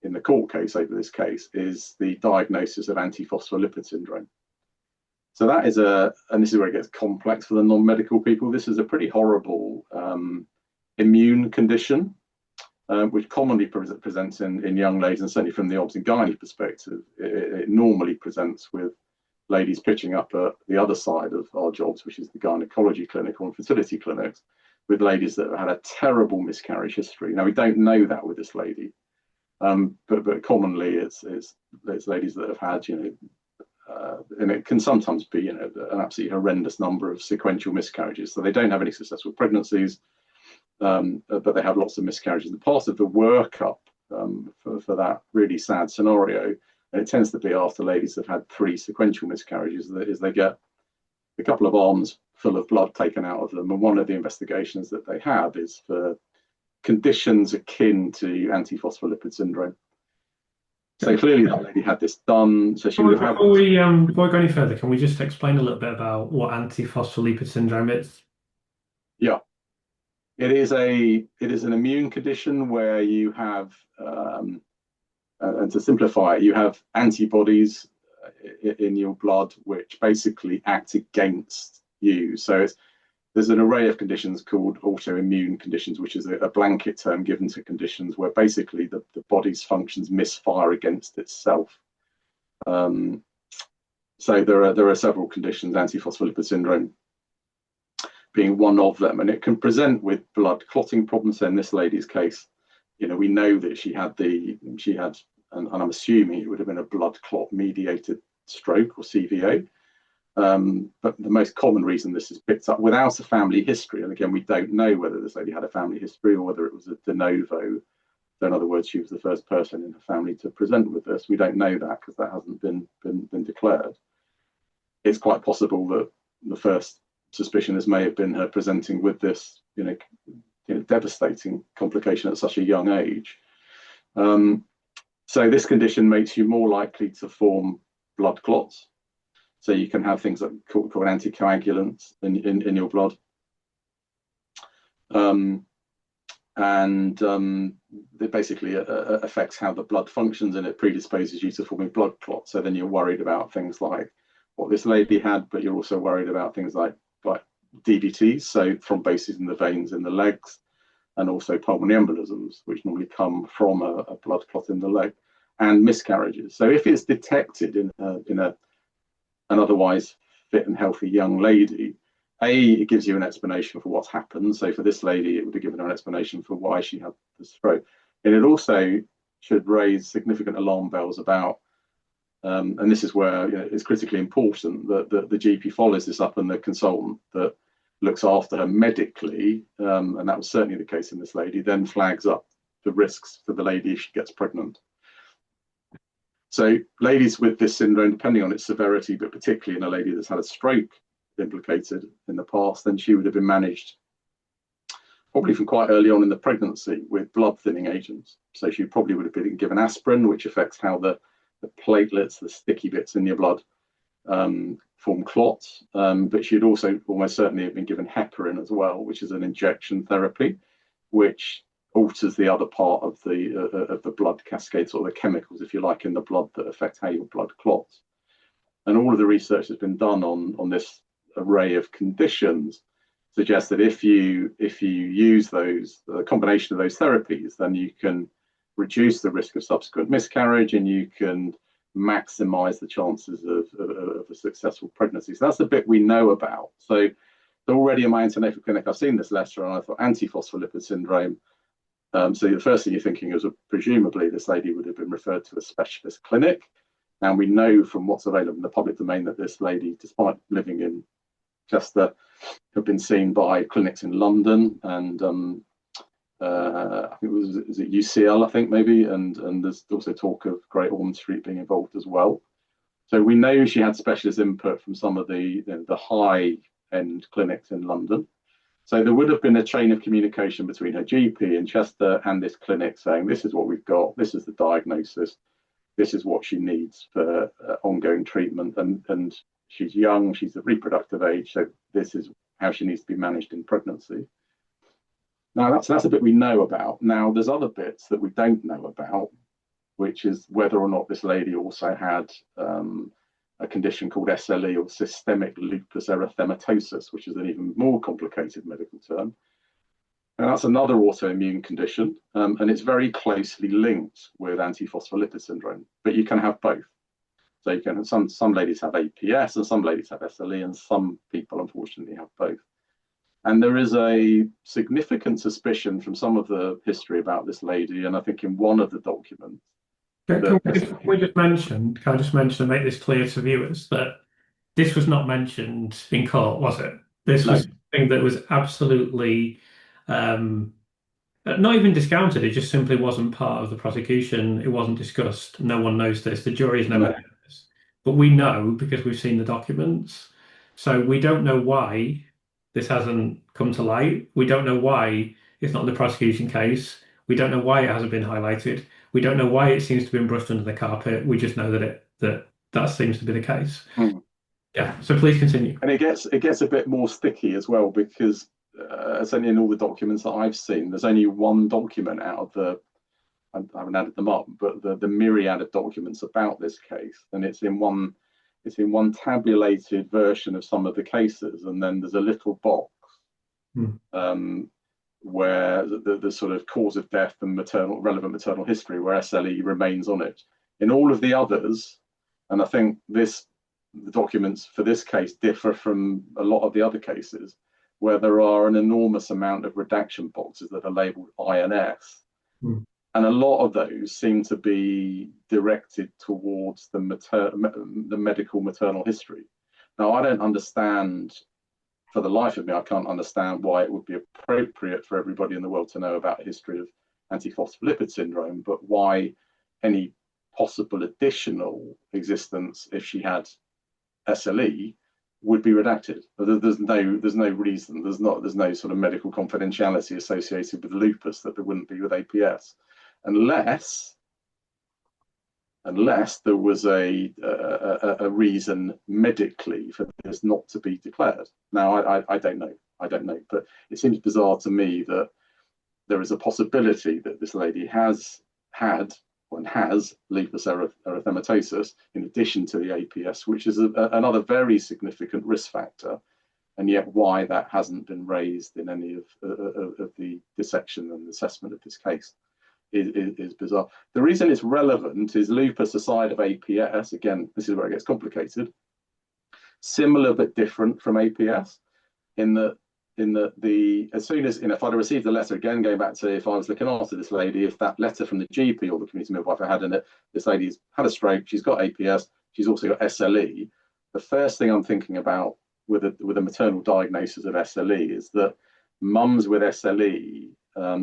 in the court case over this case is the diagnosis of antiphospholipid syndrome. So that is and this is where it gets complex for the non-medical people. This is a pretty horrible immune condition, which commonly presents in young ladies, and certainly from the obs and gynae perspective, it normally presents with ladies pitching up at the other side of our jobs, which is the gynaecology clinic or infertility clinics, with ladies that have had a terrible miscarriage history. Now, we don't know that with this lady, but commonly it's ladies that have had, and it can sometimes be, an absolutely horrendous number of sequential miscarriages. So they don't have any successful pregnancies, but they have lots of miscarriages. And part of the workup for that really sad scenario, and it tends to be after ladies have had 3 sequential miscarriages, is they get a couple of arms full of blood taken out of them. And one of the investigations that they have is for conditions akin to antiphospholipid syndrome. So clearly that lady had this done. So she would have had. Before we go any further, can we just explain a little bit about what antiphospholipid syndrome is? Yeah, it is an immune condition where you have, and to simplify it, you have antibodies in your blood which basically act against you. So there's an array of conditions called autoimmune conditions, which is a blanket term given to conditions where basically the body's functions misfire against itself. So there are several conditions, antiphospholipid syndrome being one of them, and it can present with blood clotting problems. So in this lady's case, we know that she had, and I'm assuming it would have been a blood clot mediated stroke or CVA. But the most common reason this is picked up without a family history, and again, we don't know whether this lady had a family history or whether it was a de novo. So in other words, she was the first person in her family to present with this. We don't know that because that hasn't been declared. It's quite possible that the first suspicion may have been her presenting with this, devastating complication at such a young age. So this condition makes you more likely to form blood clots. So you can have things like called anticoagulants in your blood. It basically affects how the blood functions, and it predisposes you to forming blood clots. So then you're worried about things like what this lady had, but you're also worried about things like DVTs, so thrombosis in the veins in the legs, and also pulmonary embolisms, which normally come from a blood clot in the leg, and miscarriages. So if it's detected in an otherwise fit and healthy young lady, it gives you an explanation for what's happened. So for this lady, it would have given her an explanation for why she had the stroke. And it also should raise significant alarm bells about, and this is where it's critically important that the GP follows this up, and the consultant that looks after her medically, and that was certainly the case in this lady, then flags up the risks for the lady if she gets pregnant. So ladies with this syndrome, depending on its severity, but particularly in a lady that's had a stroke implicated in the past, then she would have been managed probably from quite early on in the pregnancy with blood thinning agents. So she probably would have been given aspirin, which affects how the platelets, the sticky bits in your blood, form clots. But she'd also almost certainly have been given heparin as well, which is an injection therapy, which alters the other part of the blood cascade, or the chemicals, if you like, in the blood that affect how your blood clots. And all of the research that's been done on this array of conditions suggests that if you use the combination of those therapies, then you can reduce the risk of subsequent miscarriage, and you can maximize the chances of a successful pregnancy. So that's the bit we know about. So already in my antenatal clinic, I've seen this letter, and I thought antiphospholipid syndrome. So the first thing you're thinking is presumably this lady would have been referred to a specialist clinic. And we know from what's available in the public domain that this lady, despite living in Chester, have been seen by clinics in London, and I think is it UCL, I think maybe, and there's also talk of Great Ormond Street being involved as well. So we know she had specialist input from some of the high-end clinics in London. So there would have been a chain of communication between her GP in Chester and this clinic saying, this is what we've got, this is the diagnosis, this is what she needs for ongoing treatment, and she's young, she's of reproductive age, so this is how she needs to be managed in pregnancy. Now that's a bit we know about. Now there's other bits that we don't know about, which is whether or not this lady also had a condition called SLE, or systemic lupus erythematosus, which is an even more complicated medical term. And that's another autoimmune condition, and it's very closely linked with antiphospholipid syndrome, but you can have both. So you can have some ladies have APS and some ladies have SLE, and some people unfortunately have both. And there is a significant suspicion from some of the history about this lady, and I think in one of the documents. Can I just mention and make this clear to viewers that this was not mentioned in court, was it? This was something that was absolutely not even discounted. It just simply wasn't part of the prosecution. It wasn't discussed. No one knows this. The jury's never heard this. But we know because we've seen the documents. So we don't know why this hasn't come to light. We don't know why it's not in the prosecution case. We don't know why it hasn't been highlighted. We don't know why it seems to have been brushed under the carpet. We just know that seems to be the case. Yeah. So please continue. And it gets a bit more sticky as well, because certainly in all the documents that I've seen, there's only one document out of the, I haven't added them up, but the myriad of documents about this case, and it's in one tabulated version of some of the cases, and then there's a little box where the sort of cause of death and relevant maternal history, where SLE remains on it. In all of the others, and I think the documents for this case differ from a lot of the other cases, where there are an enormous amount of redaction boxes that are labeled INS. And a lot of those seem to be directed towards the medical maternal history. Now, I don't understand, for the life of me, I can't understand why it would be appropriate for everybody in the world to know about a history of antiphospholipid syndrome, but why any possible additional existence, if she had SLE, would be redacted. There's no reason. There's no sort of medical confidentiality associated with lupus that there wouldn't be with APS, unless there was a reason medically for this not to be declared. Now, I don't know, but it seems bizarre to me that there is a possibility that this lady has had and has lupus erythematosus in addition to the APS, which is another very significant risk factor, and yet why that hasn't been raised in any of the dissection and assessment of this case is bizarre. The reason it's relevant is lupus aside of APS, again, this is where it gets complicated, similar but different from APS, in that as soon as, if I'd have received the letter, again, going back to if I was looking after this lady, if that letter from the GP or the community midwife I had in it, this lady's had a stroke, she's got APS, she's also got SLE, the first thing I'm thinking about with a maternal diagnosis of SLE is that mums with SLE,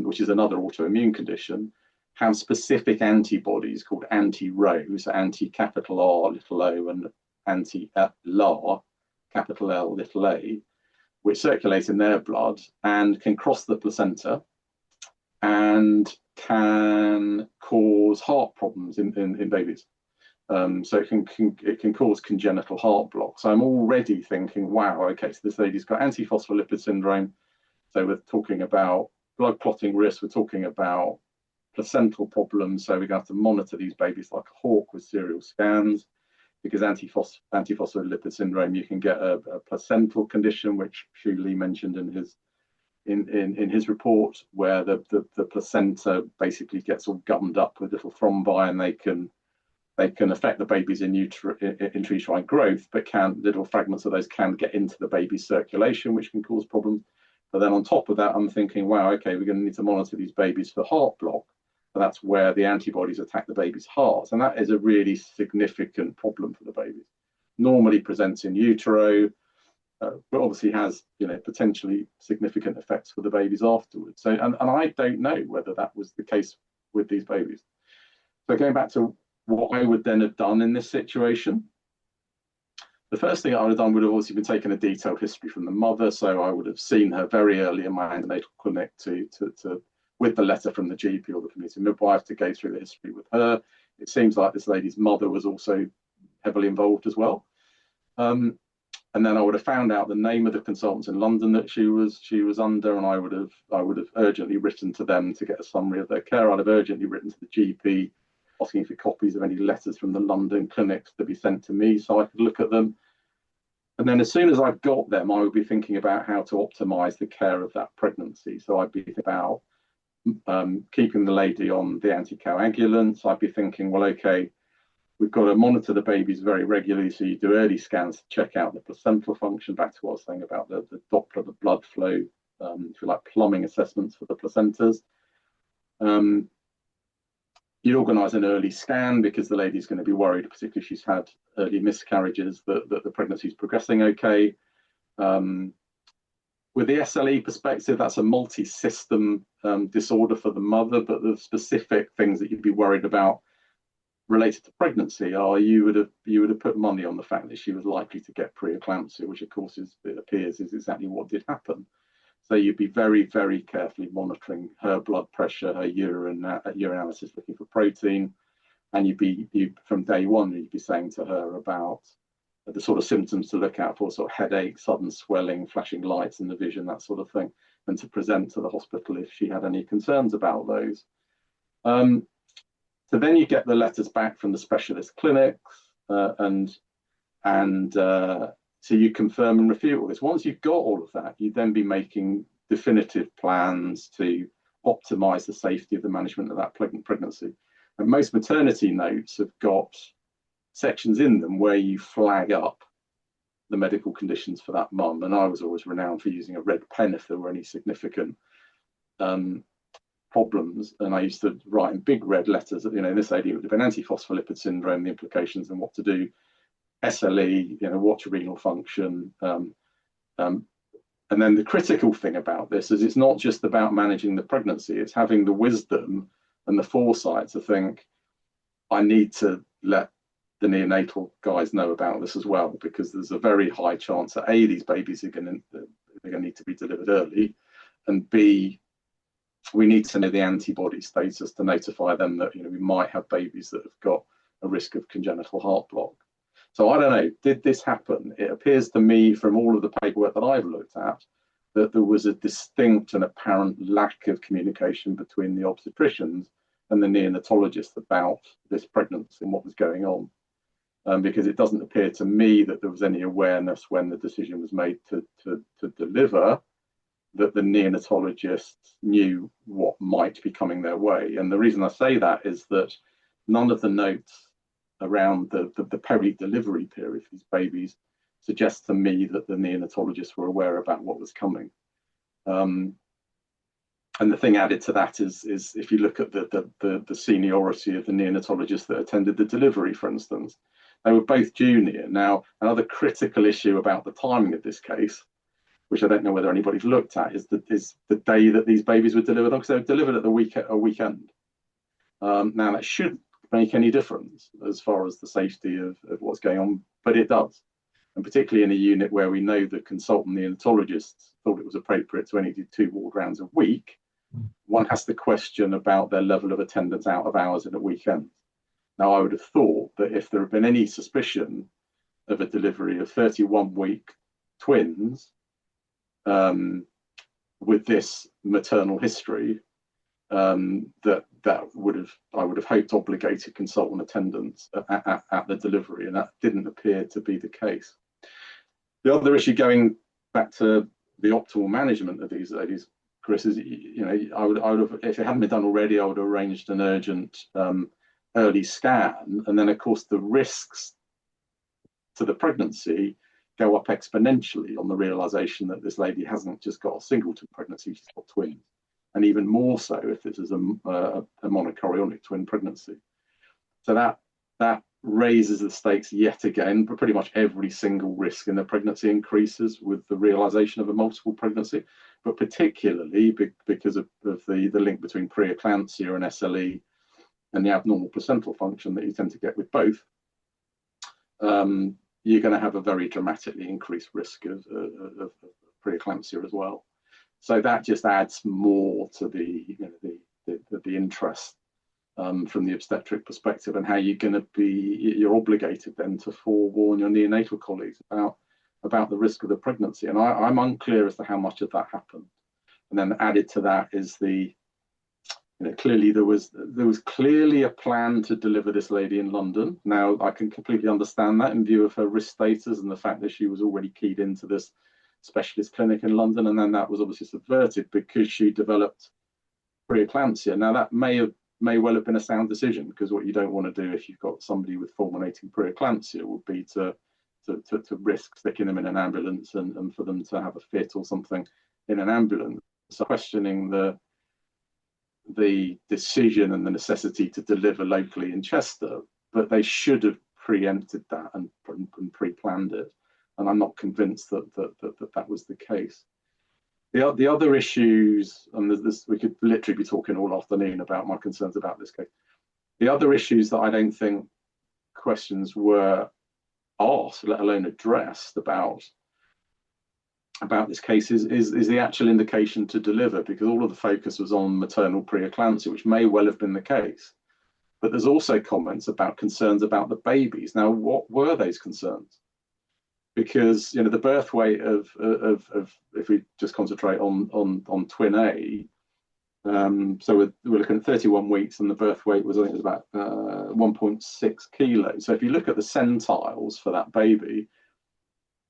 which is another autoimmune condition, have specific antibodies called anti-Rho, so anti-capital R little o and anti-LAR capital L little a, which circulate in their blood and can cross the placenta and can cause heart problems in babies. So it can cause congenital heart block. So I'm already thinking, wow, okay, so this lady's got antiphospholipid syndrome. So we're talking about blood clotting risk, we're talking about placental problems. So we're going to have to monitor these babies like a hawk with serial scans, because antiphospholipid syndrome, you can get a placental condition, which Shu Lee mentioned in his report, where the placenta basically gets all gummed up with little thrombi, and they can affect the baby's intrauterine growth, but little fragments of those can get into the baby's circulation, which can cause problems. But then on top of that, I'm thinking, wow, okay, we're going to need to monitor these babies for heart block. And that's where the antibodies attack the baby's heart. And that is a really significant problem for the babies. Normally presents in utero, but obviously has, potentially significant effects for the babies afterwards. So, and I don't know whether that was the case with these babies. So going back to what I would then have done in this situation, the first thing I would have done would have obviously been taken a detailed history from the mother. So I would have seen her very early in my antenatal clinic with the letter from the GP or the community midwife to go through the history with her. It seems like this lady's mother was also heavily involved as well. And then I would have found out the name of the consultants in London that she was under, and I would have urgently written to them to get a summary of their care. I'd have urgently written to the GP asking for copies of any letters from the London clinics to be sent to me so I could look at them. And then as soon as I've got them, I would be thinking about how to optimize the care of that pregnancy. So I'd be thinking about keeping the lady on the anticoagulants. I'd be thinking, well, okay, we've got to monitor the babies very regularly. So you do early scans to check out the placental function, back to what I was saying about the Doppler, the blood flow, if you like, plumbing assessments for the placentas. You'd organise an early scan because the lady's going to be worried, particularly if she's had early miscarriages, that the pregnancy is progressing okay. With the SLE perspective, that's a multi-system disorder for the mother, but the specific things that you'd be worried about related to pregnancy are you would have put money on the fact that she was likely to get preeclampsia, which of course it appears is exactly what did happen. So you'd be very, very carefully monitoring her blood pressure, her urinalysis, looking for protein, and you from day one you'd be saying to her about the sort of symptoms to look out for, sort of headache, sudden swelling, flashing lights in the vision, that sort of thing, and to present to the hospital if she had any concerns about those. So then you get the letters back from the specialist clinics, so you confirm and refute all this. Once you've got all of that, you'd then be making definitive plans to optimize the safety of the management of that pregnancy. And most maternity notes have got sections in them where you flag up the medical conditions for that mum. And I was always renowned for using a red pen if there were any significant problems. And I used to write in big red letters, in this lady it would have been antiphospholipid syndrome, the implications and what to do. SLE, what's renal function, and then the critical thing about this is it's not just about managing the pregnancy, it's having the wisdom and the foresight to think, I need to let the neonatal guys know about this as well, because there's a very high chance that A, these babies are going to need to be delivered early, and B, we need to know the antibody status to notify them that we might have babies that have got a risk of congenital heart block. So I don't know, did this happen? It appears to me from all of the paperwork that I've looked at that there was a distinct and apparent lack of communication between the obstetricians and the neonatologists about this pregnancy and what was going on. Because it doesn't appear to me that there was any awareness when the decision was made to deliver that the neonatologists knew what might be coming their way. And the reason I say that is that none of the notes around the peri-delivery period for these babies suggests to me that the neonatologists were aware about what was coming. And the thing added to that is if you look at the seniority of the neonatologists that attended the delivery, for instance, they were both junior. Now, another critical issue about the timing of this case, which I don't know whether anybody's looked at, is the day that these babies were delivered on, because they were delivered at a weekend. Now, that should make any difference as far as the safety of what's going on, but it does. And particularly in a unit where we know the consultant neonatologists thought it was appropriate to only do 2 ward rounds a week, one has to question about their level of attendance out of hours in a weekend. Now, I would have thought that if there had been any suspicion of a delivery of 31-week twins with this maternal history, that I would have hoped obligated consultant attendance at the delivery, and that didn't appear to be the case. The other issue, going back to the optimal management of these ladies, Chris, is I would have, if it hadn't been done already, I would have arranged an urgent early scan, and then of course the risks to the pregnancy go up exponentially on the realization that this lady hasn't just got a singleton pregnancy, she's got twins. And even more so if this is a monochorionic twin pregnancy. So that raises the stakes yet again, but pretty much every single risk in the pregnancy increases with the realization of a multiple pregnancy, but particularly because of the link between preeclampsia and SLE and the abnormal placental function that you tend to get with both. You're going to have a very dramatically increased risk of preeclampsia as well. So that just adds more to the interest from the obstetric perspective, and how you're obligated then to forewarn your neonatal colleagues about the risk of the pregnancy. And I'm unclear as to how much of that happened. And then added to that is the clearly there was clearly a plan to deliver this lady in London. Now, I can completely understand that in view of her risk status and the fact that she was already keyed into this specialist clinic in London, and then that was obviously subverted because she developed preeclampsia. Now, that may well have been a sound decision, because what you don't want to do if you've got somebody with fulminating preeclampsia would be to risk sticking them in an ambulance and for them to have a fit or something in an ambulance. So questioning the decision and the necessity to deliver locally in Chester, but they should have preempted that and pre-planned it. And I'm not convinced that was the case. The other issues, and we could literally be talking all afternoon about my concerns about this case. The other issues that I don't think questions were asked, let alone addressed about this case is the actual indication to deliver, because all of the focus was on maternal preeclampsia, which may well have been the case. But there's also comments about concerns about the babies. Now, what were those concerns? Because the birth weight of if we just concentrate on twin A, so we're looking at 31 weeks, and the birth weight was, I think it was about 1.6 kilos. So if you look at the centiles for that baby,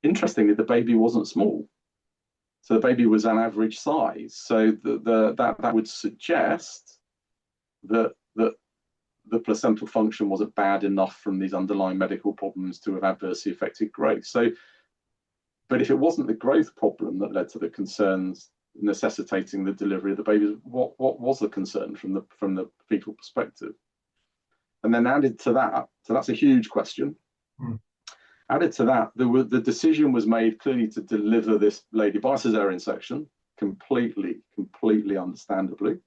interestingly, the baby wasn't small. So the baby was an average size. So that would suggest that the placental function wasn't bad enough from these underlying medical problems to have adversely affected growth. So, but if it wasn't the growth problem that led to the concerns necessitating the delivery of the baby, what was the concern from the fetal perspective? And then added to that, so that's a huge question. Added to that, the decision was made clearly to deliver this lady by cesarean section, completely understandably.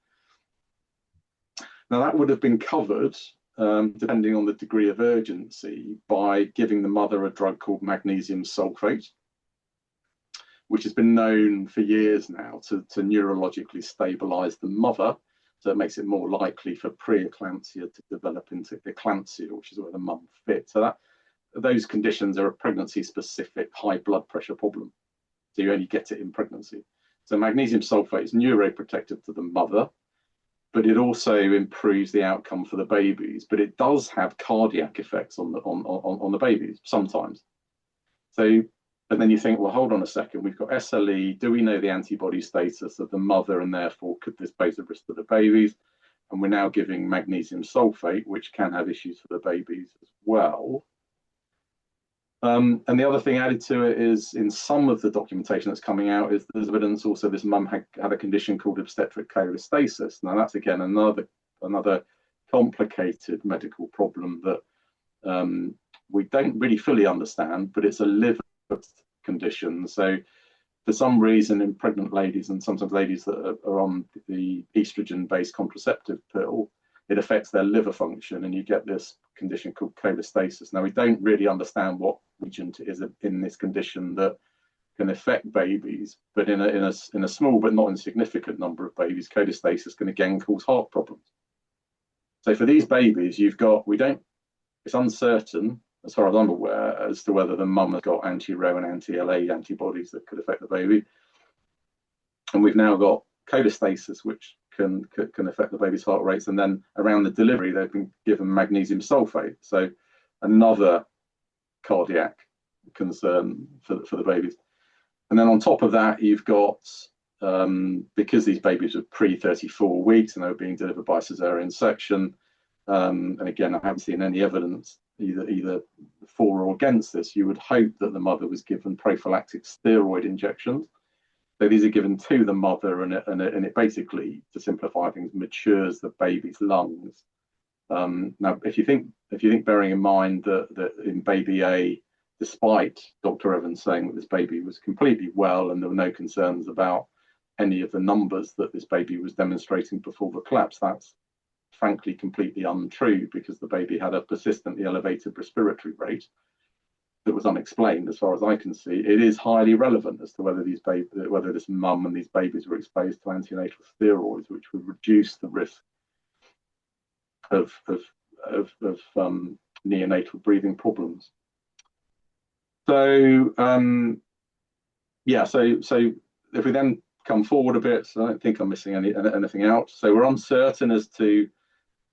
Now, that would have been covered, depending on the degree of urgency, by giving the mother a drug called magnesium sulfate, which has been known for years now to neurologically stabilize the mother. So it makes it more likely for preeclampsia to develop into eclampsia, which is where the mum fits. So those conditions are a pregnancy-specific high blood pressure problem. So you only get it in pregnancy. So magnesium sulfate is neuroprotective to the mother, but it also improves the outcome for the babies. But it does have cardiac effects on the babies sometimes. So, and then you think, well, hold on a second, we've got SLE. Do we know the antibody status of the mother, and therefore could this pose a risk to the babies? And we're now giving magnesium sulfate, which can have issues for the babies as well. And the other thing added to it is, in some of the documentation that's coming out, is there's evidence also this mum had a condition called obstetric cholestasis. Now, that's again another complicated medical problem that we don't really fully understand, but it's a liver condition. So for some reason, in pregnant ladies, and sometimes ladies that are on the estrogen-based contraceptive pill, it affects their liver function, and you get this condition called cholestasis. Now, we don't really understand what agent it is in this condition that can affect babies, but in a small but not insignificant number of babies, cholestasis can again cause heart problems. So for these babies, it's uncertain, as far as I'm aware, as to whether the mum has got anti-Ro and anti-LA antibodies that could affect the baby. And we've now got cholestasis, which can affect the baby's heart rates. And then around the delivery, they've been given magnesium sulfate. So another cardiac concern for the babies. And then on top of that, you've got, because these babies were pre-34 weeks and they were being delivered by cesarean section, and again, I haven't seen any evidence either for or against this, you would hope that the mother was given prophylactic steroid injections. So these are given to the mother, and it basically, to simplify things, matures the baby's lungs. Now, if you think, bearing in mind that in baby A, despite Dr. Evans saying that this baby was completely well and there were no concerns about any of the numbers that this baby was demonstrating before the collapse, that's frankly completely untrue, because the baby had a persistently elevated respiratory rate that was unexplained as far as I can see. It is highly relevant as to whether this mum and these babies were exposed to antenatal steroids, which would reduce the risk of neonatal breathing problems. So so if we then come forward a bit, so I don't think I'm missing anything out. So we're uncertain as to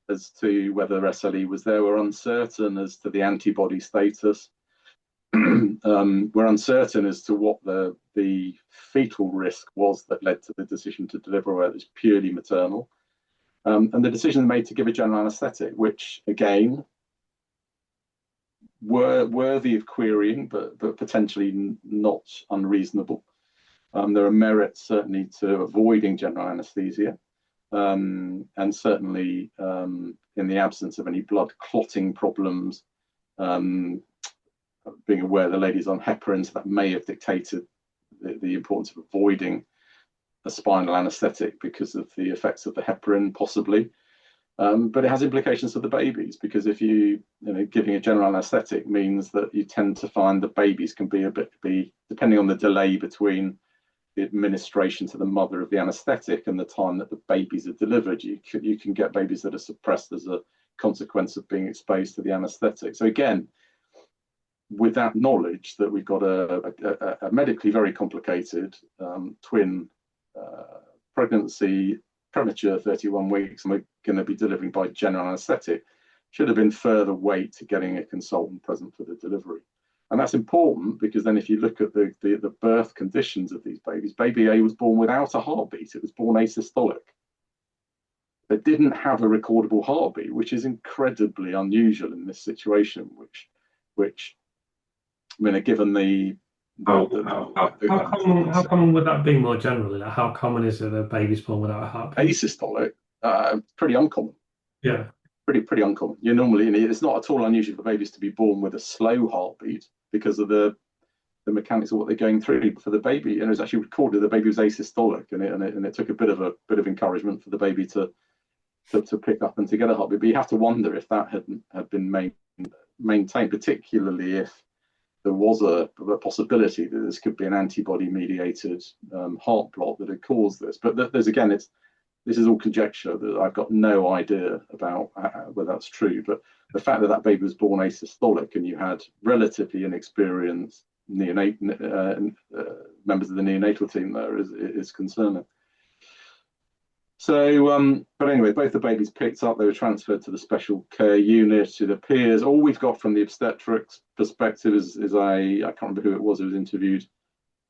whether SLE was there. We're uncertain as to the antibody status. We're uncertain as to what the fetal risk was that led to the decision to deliver, whether it was purely maternal. And the decision made to give a general anaesthetic, which again were worthy of querying, but potentially not unreasonable. There are merits certainly to avoiding general anaesthesia, and certainly in the absence of any blood clotting problems, being aware the lady's on heparin, so that may have dictated the importance of avoiding a spinal anaesthetic because of the effects of the heparin, possibly. But it has implications for the babies, because if giving a general anaesthetic means that you tend to find the babies can be depending on the delay between the administration to the mother of the anaesthetic and the time that the babies are delivered, you can get babies that are suppressed as a consequence of being exposed to the anaesthetic. So again, with that knowledge that we've got a medically very complicated twin pregnancy, premature 31 weeks, and we're going to be delivering by general anaesthetic, should have been further weight to getting a consultant present for the delivery. And that's important because then if you look at the birth conditions of these babies, baby A was born without a heartbeat. It was born asystolic. They didn't have a recordable heartbeat, which is incredibly unusual in this situation, which I mean, given how common would that be more generally? Like, how common is it that babies born without a heartbeat? Asystolic, pretty uncommon. Yeah. Pretty uncommon. It's not at all unusual for babies to be born with a slow heartbeat because of the mechanics of what they're going through. For the baby, and it was actually recorded the baby was asystolic, and it took a bit of encouragement for the baby to pick up and to get a heartbeat. But you have to wonder if that had been maintained, particularly if there was a possibility that this could be an antibody-mediated heart block that had caused this. But this is all conjecture. That I've got no idea about whether that's true. But the fact that baby was born asystolic and you had relatively inexperienced members of the neonatal team there is concerning. So, but anyway, both the babies picked up. They were transferred to the special care unit. It appears all we've got from the obstetrics perspective is I can't remember who it was who was interviewed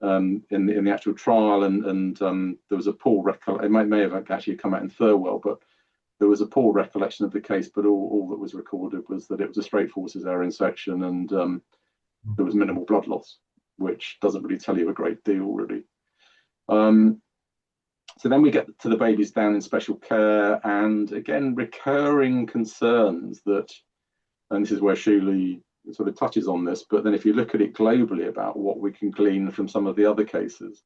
in the actual trial, and there was a poor recollection. It may have actually come out in Thurwell, but there was a poor recollection of the case. But all that was recorded was that it was a straightforward cesarean section, and there was minimal blood loss, which doesn't really tell you a great deal, really. So then we get to the babies down in special care, and again, recurring concerns that, and this is where Shuli sort of touches on this, but then if you look at it globally about what we can glean from some of the other cases,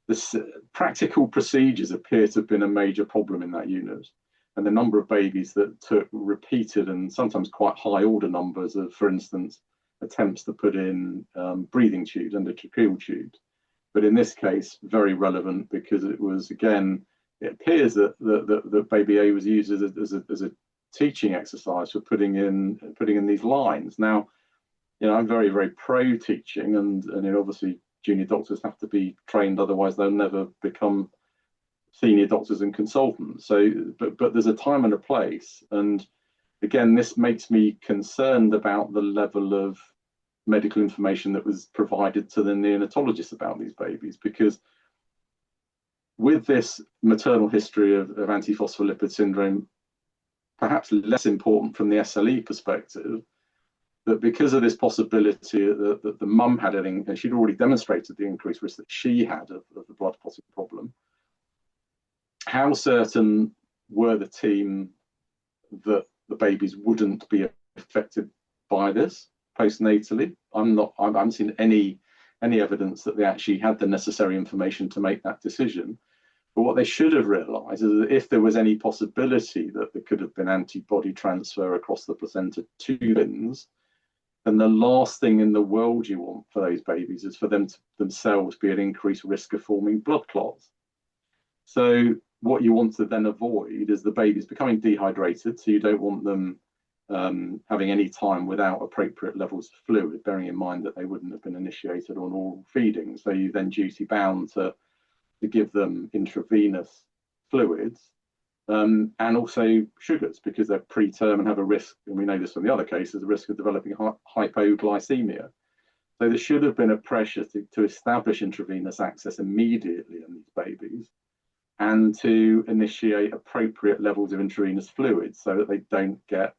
this practical procedures appear to have been a major problem in that unit. And the number of babies that took repeated and sometimes quite high order numbers of, for instance, attempts to put in breathing tubes, endotracheal tubes. But in this case, very relevant because it was, again, it appears that baby A was used as a teaching exercise for putting in these lines. Now, I'm very, very pro teaching, and obviously junior doctors have to be trained, otherwise they'll never become senior doctors and consultants. So, but there's a time and a place, and again, this makes me concerned about the level of medical information that was provided to the neonatologist about these babies, because with this maternal history of antiphospholipid syndrome, perhaps less important from the SLE perspective, that because of this possibility that the mum had it, and she'd already demonstrated the increased risk that she had of the blood clotting problem, how certain were the team that the babies wouldn't be affected by this postnatally? I haven't seen any evidence that they actually had the necessary information to make that decision. But what they should have realised is that if there was any possibility that there could have been antibody transfer across the placenta to twins, then the last thing in the world you want for those babies is for them to themselves be at increased risk of forming blood clots. So what you want to then avoid is the babies becoming dehydrated, so you don't want them having any time without appropriate levels of fluid, bearing in mind that they wouldn't have been initiated on oral feeding. So you then duty bound to to give them intravenous fluids, and also sugars, because they're preterm and have a risk, and we know this from the other cases, a risk of developing hypoglycemia. So there should have been a pressure to establish intravenous access immediately in these babies, and to initiate appropriate levels of intravenous fluids so that they don't get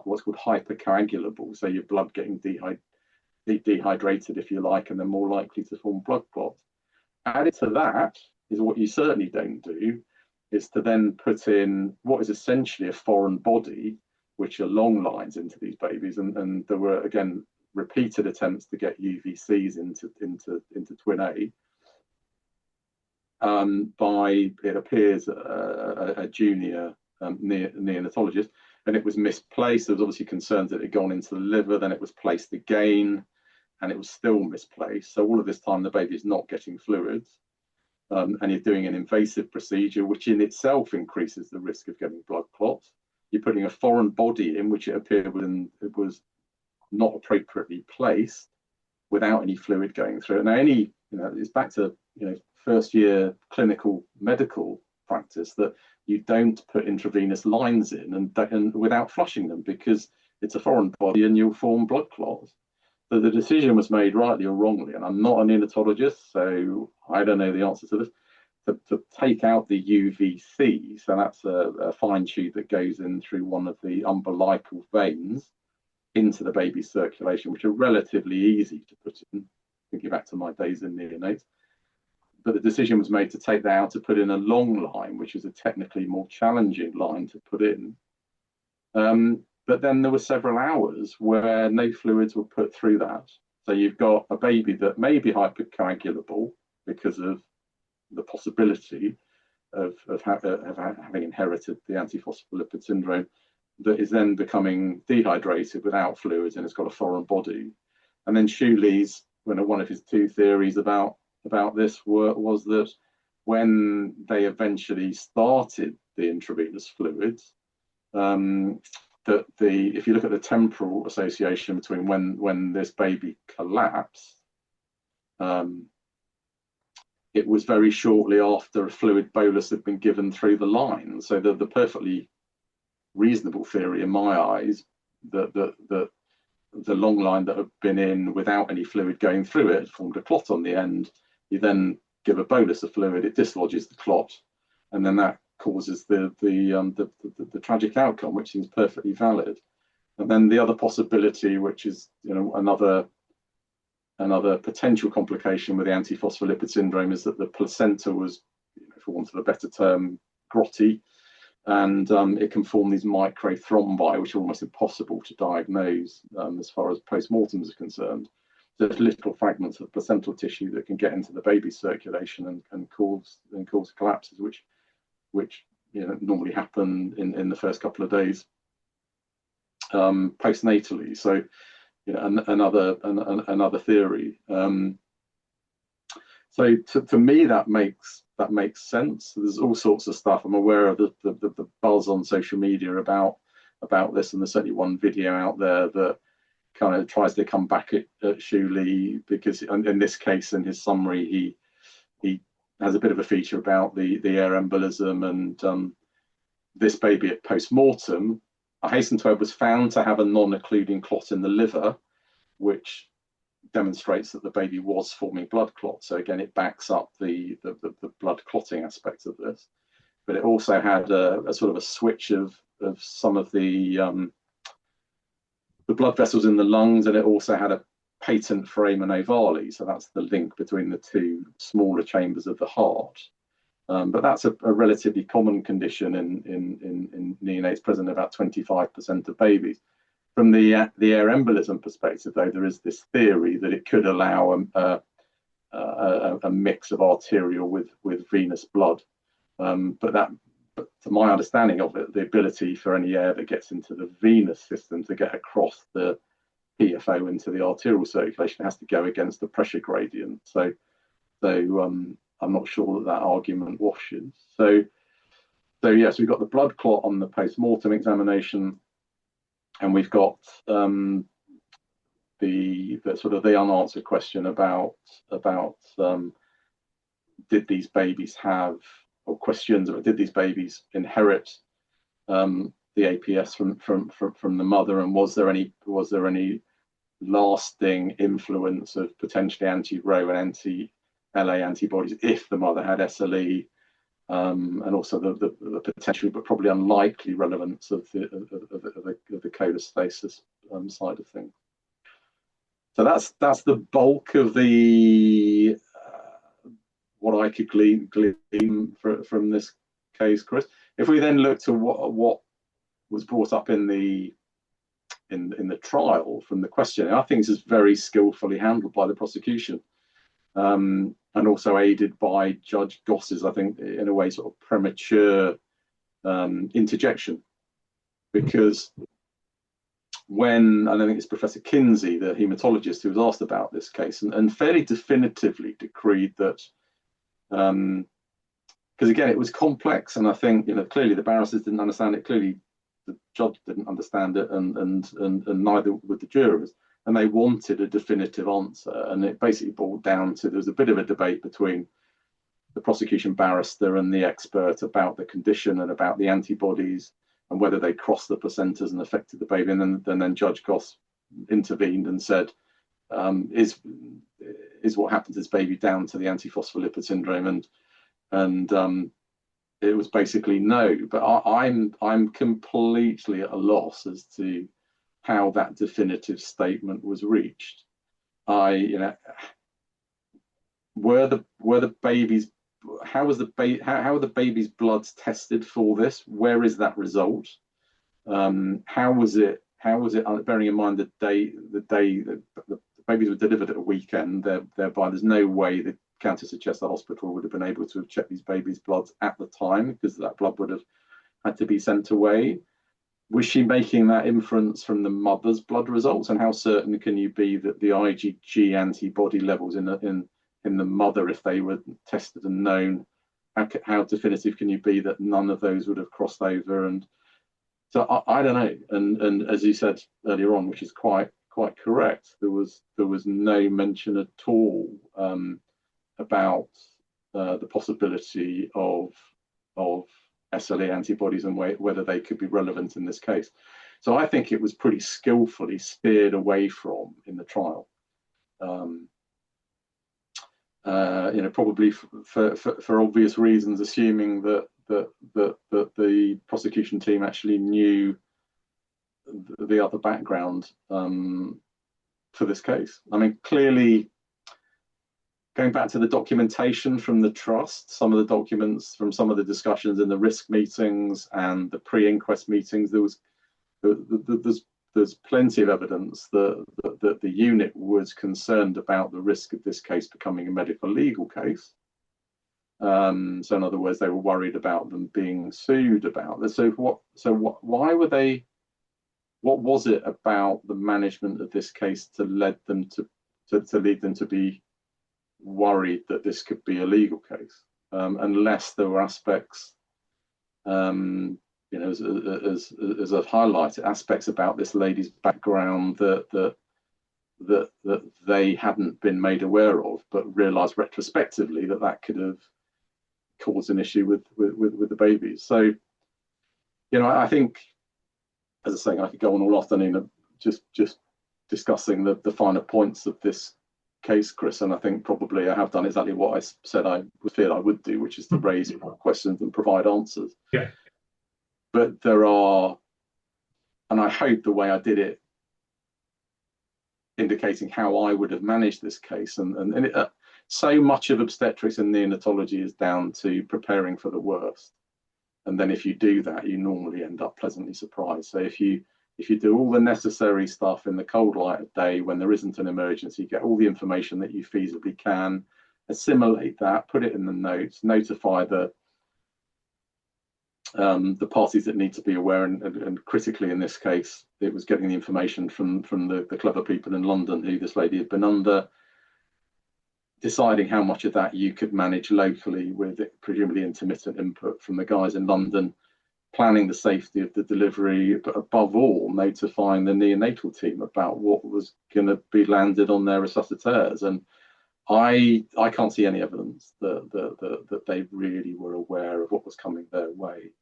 what's called hypercoagulable, so your blood getting dehydrated, if you like, and they're more likely to form blood clots. Added to that is what you certainly don't do, is to then put in what is essentially a foreign body, which are long lines into these babies. And there were, again, repeated attempts to get UVCs into twin A by, it appears, a junior neonatologist, and it was misplaced. There was obviously concerns that it had gone into the liver, then it was placed again, and it was still misplaced. So all of this time, the baby is not getting fluids. And you're doing an invasive procedure, which in itself increases the risk of getting blood clots. You're putting a foreign body in, which it appeared it was not appropriately placed, without any fluid going through it. Now, it's back to first year clinical medical practice that you don't put intravenous lines in and without flushing them, because it's a foreign body and you'll form blood clots. So the decision was made, rightly or wrongly, and I'm not a neonatologist, so I don't know the answer to this, to take out the UVC. So that's a fine tube that goes in through one of the umbilical veins into the baby's circulation, which are relatively easy to put in, thinking back to my days in neonates. But the decision was made to take that out, to put in a long line, which is a technically more challenging line to put in. But then there were several hours where no fluids were put through that. So you've got a baby that may be hypercoagulable because of the possibility of having inherited the antiphospholipid syndrome, that is then becoming dehydrated without fluids, and it's got a foreign body. And then Shuli's, one of his two theories about this was that when they eventually started the intravenous fluids, that if you look at the temporal association between when this baby collapsed, it was very shortly after a fluid bolus had been given through the line. So the perfectly reasonable theory in my eyes, that the long line that had been in without any fluid going through it formed a clot on the end. You then give a bolus of fluid, it dislodges the clot, and then that causes the tragic outcome, which seems perfectly valid. And then the other possibility, which is another potential complication with the antiphospholipid syndrome, is that the placenta was, for want of a better term, grotty, and it can form these microthrombi, which are almost impossible to diagnose as far as postmortems are concerned. There's little fragments of placental tissue that can get into the baby's circulation and cause collapses, which normally happen in the first couple of days postnatally. So another theory. So to me that makes sense. There's all sorts of stuff. I'm aware of the buzz on social media about this, and there's certainly one video out there that kind of tries to come back at Shuli, because in this case, in his summary, he has a bit of a feature about the air embolism, and this baby at post-mortem, I hasten to add, was found to have a non-occluding clot in the liver, which demonstrates that the baby was forming blood clots. So again, it backs up the blood clotting aspect of this. But it also had a sort of a switch of some of the blood vessels in the lungs, and it also had a patent foramen ovale. So that's the link between the two smaller chambers of the heart. But that's a relatively common condition in neonates, present in about 25% of babies. From the air embolism perspective, though, there is this theory that it could allow a mix of arterial with venous blood. But to my understanding of it, the ability for any air that gets into the venous system to get across the PFO into the arterial circulation has to go against the pressure gradient. So I'm not sure that argument washes. So yes, we've got the blood clot on the post-mortem examination, and we've got the sort of the unanswered question about did these babies have, or questions about did these babies inherit the APS from the mother, and was there any lasting influence of potentially anti-Ro and anti-LA antibodies if the mother had SLE, and also the potential but probably unlikely relevance of the cholestasis side of things. So that's the bulk of the what I could glean from this case, Chris. If we then look to what was brought up in the trial from the questioning, I think this is very skillfully handled by the prosecution, and also aided by Judge Goss's, I think, in a way, sort of premature interjection, because when, and I think it's Professor Kinsey, the haematologist, who was asked about this case, and fairly definitively decreed that, because again, it was complex, and I think, clearly the barristers didn't understand it, clearly the judge didn't understand it, and neither would the jurors, and they wanted a definitive answer, and it basically boiled down to, there was a bit of a debate between the prosecution barrister and the expert about the condition and about the antibodies, and whether they crossed the placentas and affected the baby. And then Judge Goss intervened and said, is what happened to this baby down to the antiphospholipid syndrome? And it was basically no. But I'm completely at a loss as to how that definitive statement was reached. Were the babies, how are the baby's bloods tested for this? Where is that result? How was it, bearing in mind the day the babies were delivered at a weekend, thereby there's no way the Countess of Chester Hospital would have been able to have checked these babies' bloods at the time, because that blood would have had to be sent away. Was she making that inference from the mother's blood results? And how certain can you be that the IgG antibody levels in the mother, if they were tested and known, how definitive can you be that none of those would have crossed over? And so I don't know. And as you said earlier on, which is quite correct, there was no mention at all about the possibility of SLE antibodies and whether they could be relevant in this case. So I think it was pretty skillfully steered away from in the trial. Probably for obvious reasons, assuming that the prosecution team actually knew the other background for this case. I mean, clearly, going back to the documentation from the trust, some of the documents from some of the discussions in the risk meetings and the pre-inquest meetings, there's plenty of evidence that the unit was concerned about the risk of this case becoming a medical legal case. So in other words, they were worried about them being sued about this. Why were they? What was it about the management of this case to lead them to be worried that this could be a legal case, unless there were aspects, as I've highlighted, aspects about this lady's background that they hadn't been made aware of, but realised retrospectively that could have caused an issue with the babies. So, I think, as I say, I could go on all afternoon just discussing the finer points of this case, Chris, and I think probably I have done exactly what I said I feel I would do, which is to raise more questions and provide answers. Yeah. But there are, and I hope the way I did it, indicating how I would have managed this case, and so much of obstetrics and neonatology is down to preparing for the worst, and then if you do that, you normally end up pleasantly surprised. So if you do all the necessary stuff in the cold light of day when there isn't an emergency, get all the information that you feasibly can, assimilate that, put it in the notes, notify the parties that need to be aware, and critically in this case, it was getting the information from the clever people in London who this lady had been under, deciding how much of that you could manage locally with presumably intermittent input from the guys in London, planning the safety of the delivery, but above all, notifying the neonatal team about what was going to be landed on their resuscitators. And I can't see any evidence that they really were aware of what was coming their way.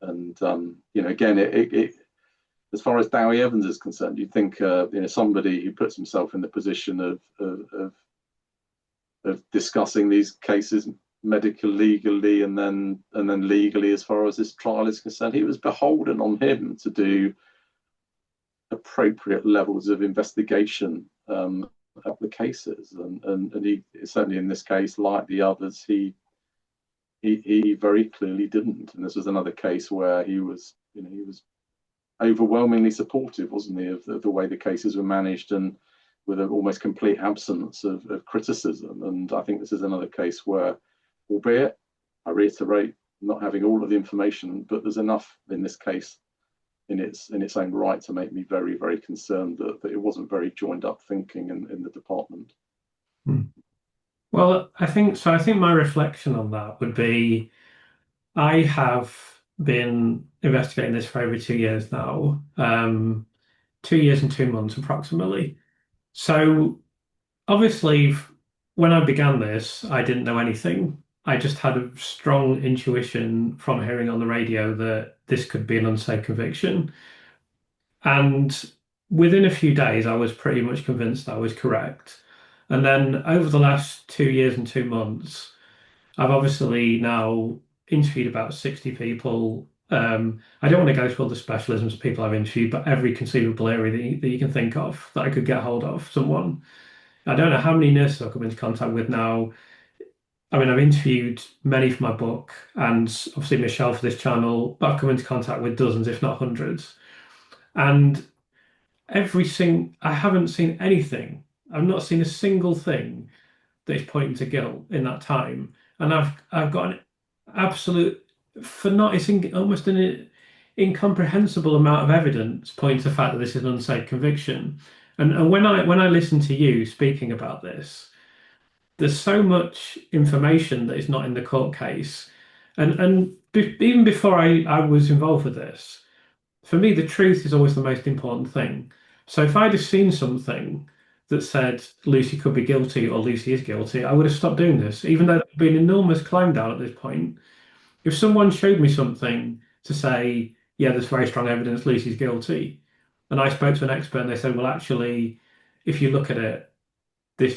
And again, as far as Dewi Evans is concerned, you think somebody who puts himself in the position of discussing these cases medical legally and then legally as far as this trial is concerned, he was beholden on him to do appropriate levels of investigation of the cases, and he certainly in this case, like the others, he very clearly didn't. And this was another case where he was overwhelmingly supportive, wasn't he, of the way the cases were managed, and with an almost complete absence of criticism. And I think this is another case where, albeit, I reiterate, not having all of the information, but there's enough in this case in its own right to make me very, very concerned that it wasn't very joined up thinking in the department. Well, I think my reflection on that would be, I have been investigating this for over 2 years now, 2 years and 2 months approximately. So obviously, when I began this, I didn't know anything. I just had a strong intuition from hearing on the radio that this could be an unsafe conviction. And within a few days, I was pretty much convinced I was correct. And then over the last 2 years and 2 months, I've obviously now interviewed about 60 people. I don't want to go through all the specialisms of people I've interviewed, but every conceivable area that you can think of that I could get hold of someone. I don't know how many nurses I've come into contact with now. I mean, I've interviewed many for my book and obviously Michelle for this channel, but I've come into contact with dozens, if not hundreds. And I haven't seen anything. I've not seen a single thing that is pointing to guilt in that time. And I've got an absolute, almost an incomprehensible amount of evidence pointing to the fact that this is an unsafe conviction. And when I listen to you speaking about this, there's so much information that is not in the court case. And even before I was involved with this, for me, the truth is always the most important thing. So if I'd have seen something that said Lucy could be guilty or Lucy is guilty, I would have stopped doing this, even though there'd been enormous climb down at this point. If someone showed me something to say, yeah, there's very strong evidence Lucy's guilty, and I spoke to an expert and they said, well, actually, if you look at it, this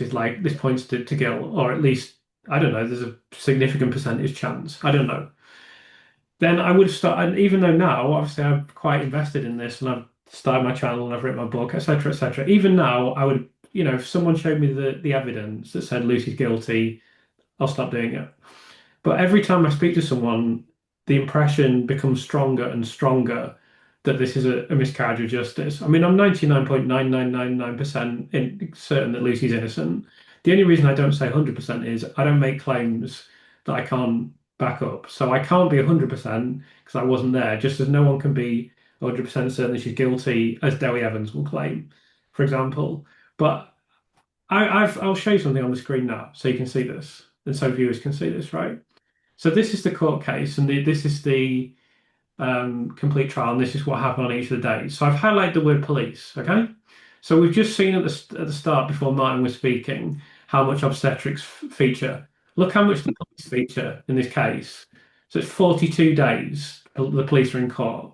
points to guilt, or at least, I don't know, there's a significant percentage chance. I don't know. Then I would start, and even though now, obviously, I'm quite invested in this and I've started my channel and I've written my book, etc., etc. Even now, I would, if someone showed me the evidence that said Lucy's guilty, I'll stop doing it. But every time I speak to someone, the impression becomes stronger and stronger that this is a miscarriage of justice. I mean, I'm 99.9999% certain that Lucy's innocent. The only reason I don't say 100% is I don't make claims that I can't back up. So I can't be 100% because I wasn't there, just as no one can be 100% certain that she's guilty, as Dewi Evans will claim, for example. But I'll show you something on the screen now so you can see this, and so viewers can see this, right? So this is the court case, and this is the complete trial, and this is what happened on each of the days. So I've highlighted the word police, okay? So we've just seen at the start, before Martyn was speaking, how much obstetrics feature. Look how much the police feature in this case. So it's 42 days the police are in court.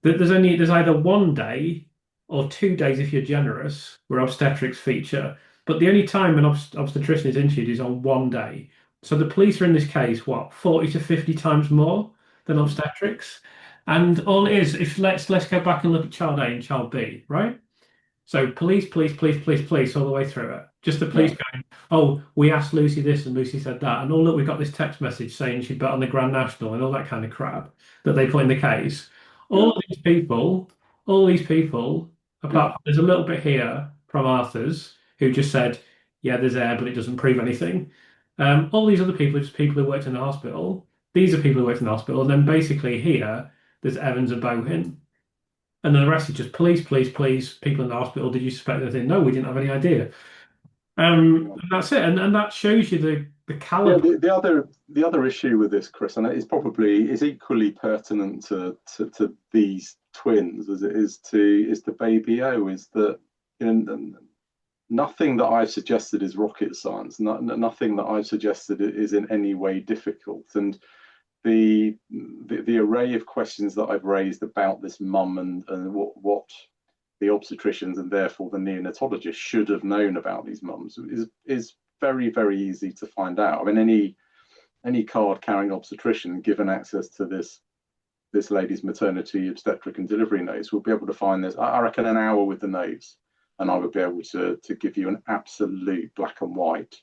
There's either 1 day or 2 days if you're generous where obstetrics feature, but the only time an obstetrician is interviewed is on 1 day. So the police are in this case, what, 40 to 50 times more than obstetrics? And all it is, if let's go back and look at child A and child B, right? So police all the way through it. Just the police going, oh, we asked Lucy this and Lucy said that. And oh, look, we got this text message saying she bet on the Grand National and all that kind of crap that they put in the case. All these people, apart from, there's a little bit here from Arthur's who just said, yeah, there's air, but it doesn't prove anything. All these other people are just people who worked in the hospital. These are people who worked in the hospital. And then basically here, there's Evans and Bohin. And then the rest is just police, people in the hospital. Did you suspect anything? No, we didn't have any idea. And that's it. And that shows you the caliber. Yeah, the other issue with this, Chris, and it's probably is equally pertinent to these twins as it is to baby O, is that nothing that I've suggested is rocket science. Nothing that I've suggested is in any way difficult. And the array of questions that I've raised about this mum and what the obstetricians and therefore the neonatologists should have known about these mums is very, very easy to find out. I mean, any card-carrying obstetrician given access to this lady's maternity, obstetric and delivery notes will be able to find this. I reckon an hour with the notes, and I would be able to give you an absolute black and white,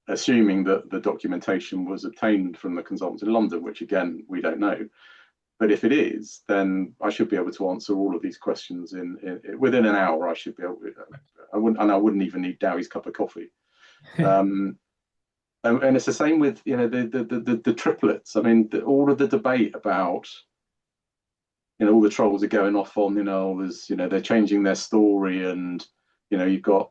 assuming that the documentation was obtained from the consultants in London, which again we don't know. But if it is, then I should be able to answer all of these questions within an hour. I should be able. I wouldn't even need Dewi's cup of coffee. And it's the same with the triplets. I mean, all of the debate about all the trolls are going off on they're changing their story, and you've got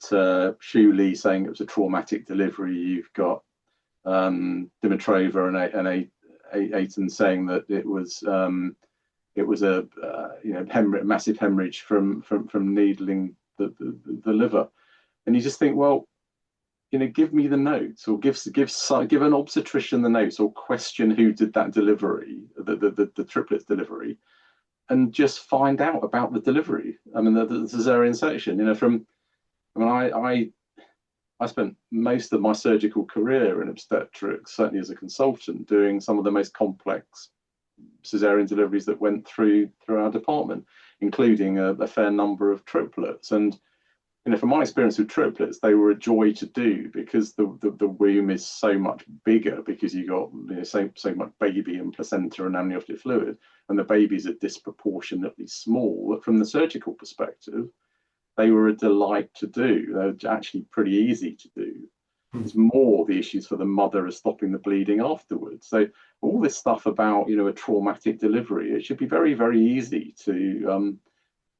Shuley saying it was a traumatic delivery. You've got Dimitrova and Aiton saying that it was a massive hemorrhage from needling the liver. And you just think, well, give me the notes, or give an obstetrician the notes, or question who did that delivery, the triplets delivery, and just find out about the delivery. I mean, the cesarean section. I spent most of my surgical career in obstetrics, certainly as a consultant, doing some of the most complex cesarean deliveries that went through our department, including a fair number of triplets. And from my experience with triplets, they were a joy to do because the womb is so much bigger, because you got so much baby and placenta and amniotic fluid, and the babies are disproportionately small. But from the surgical perspective, they were a delight to do. They were actually pretty easy to do. It's more the issues for the mother of stopping the bleeding afterwards. So all this stuff about a traumatic delivery, it should be very, very easy to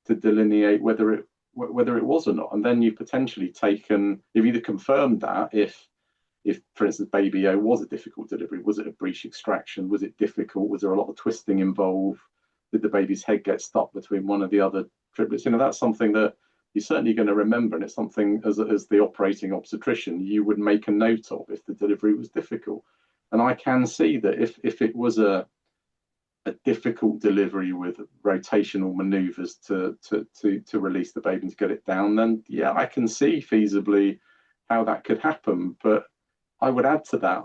delineate whether it was or not. And then you've potentially you've either confirmed that if for instance baby O was a difficult delivery, was it a breech extraction, was it difficult, was there a lot of twisting involved, did the baby's head get stuck between one of the other triplets? That's something that you're certainly going to remember, and it's something as the operating obstetrician you would make a note of if the delivery was difficult. And I can see that if it was a difficult delivery with rotational maneuvers to release the baby and to get it down, then yeah, I can see feasibly how that could happen. But I would add to that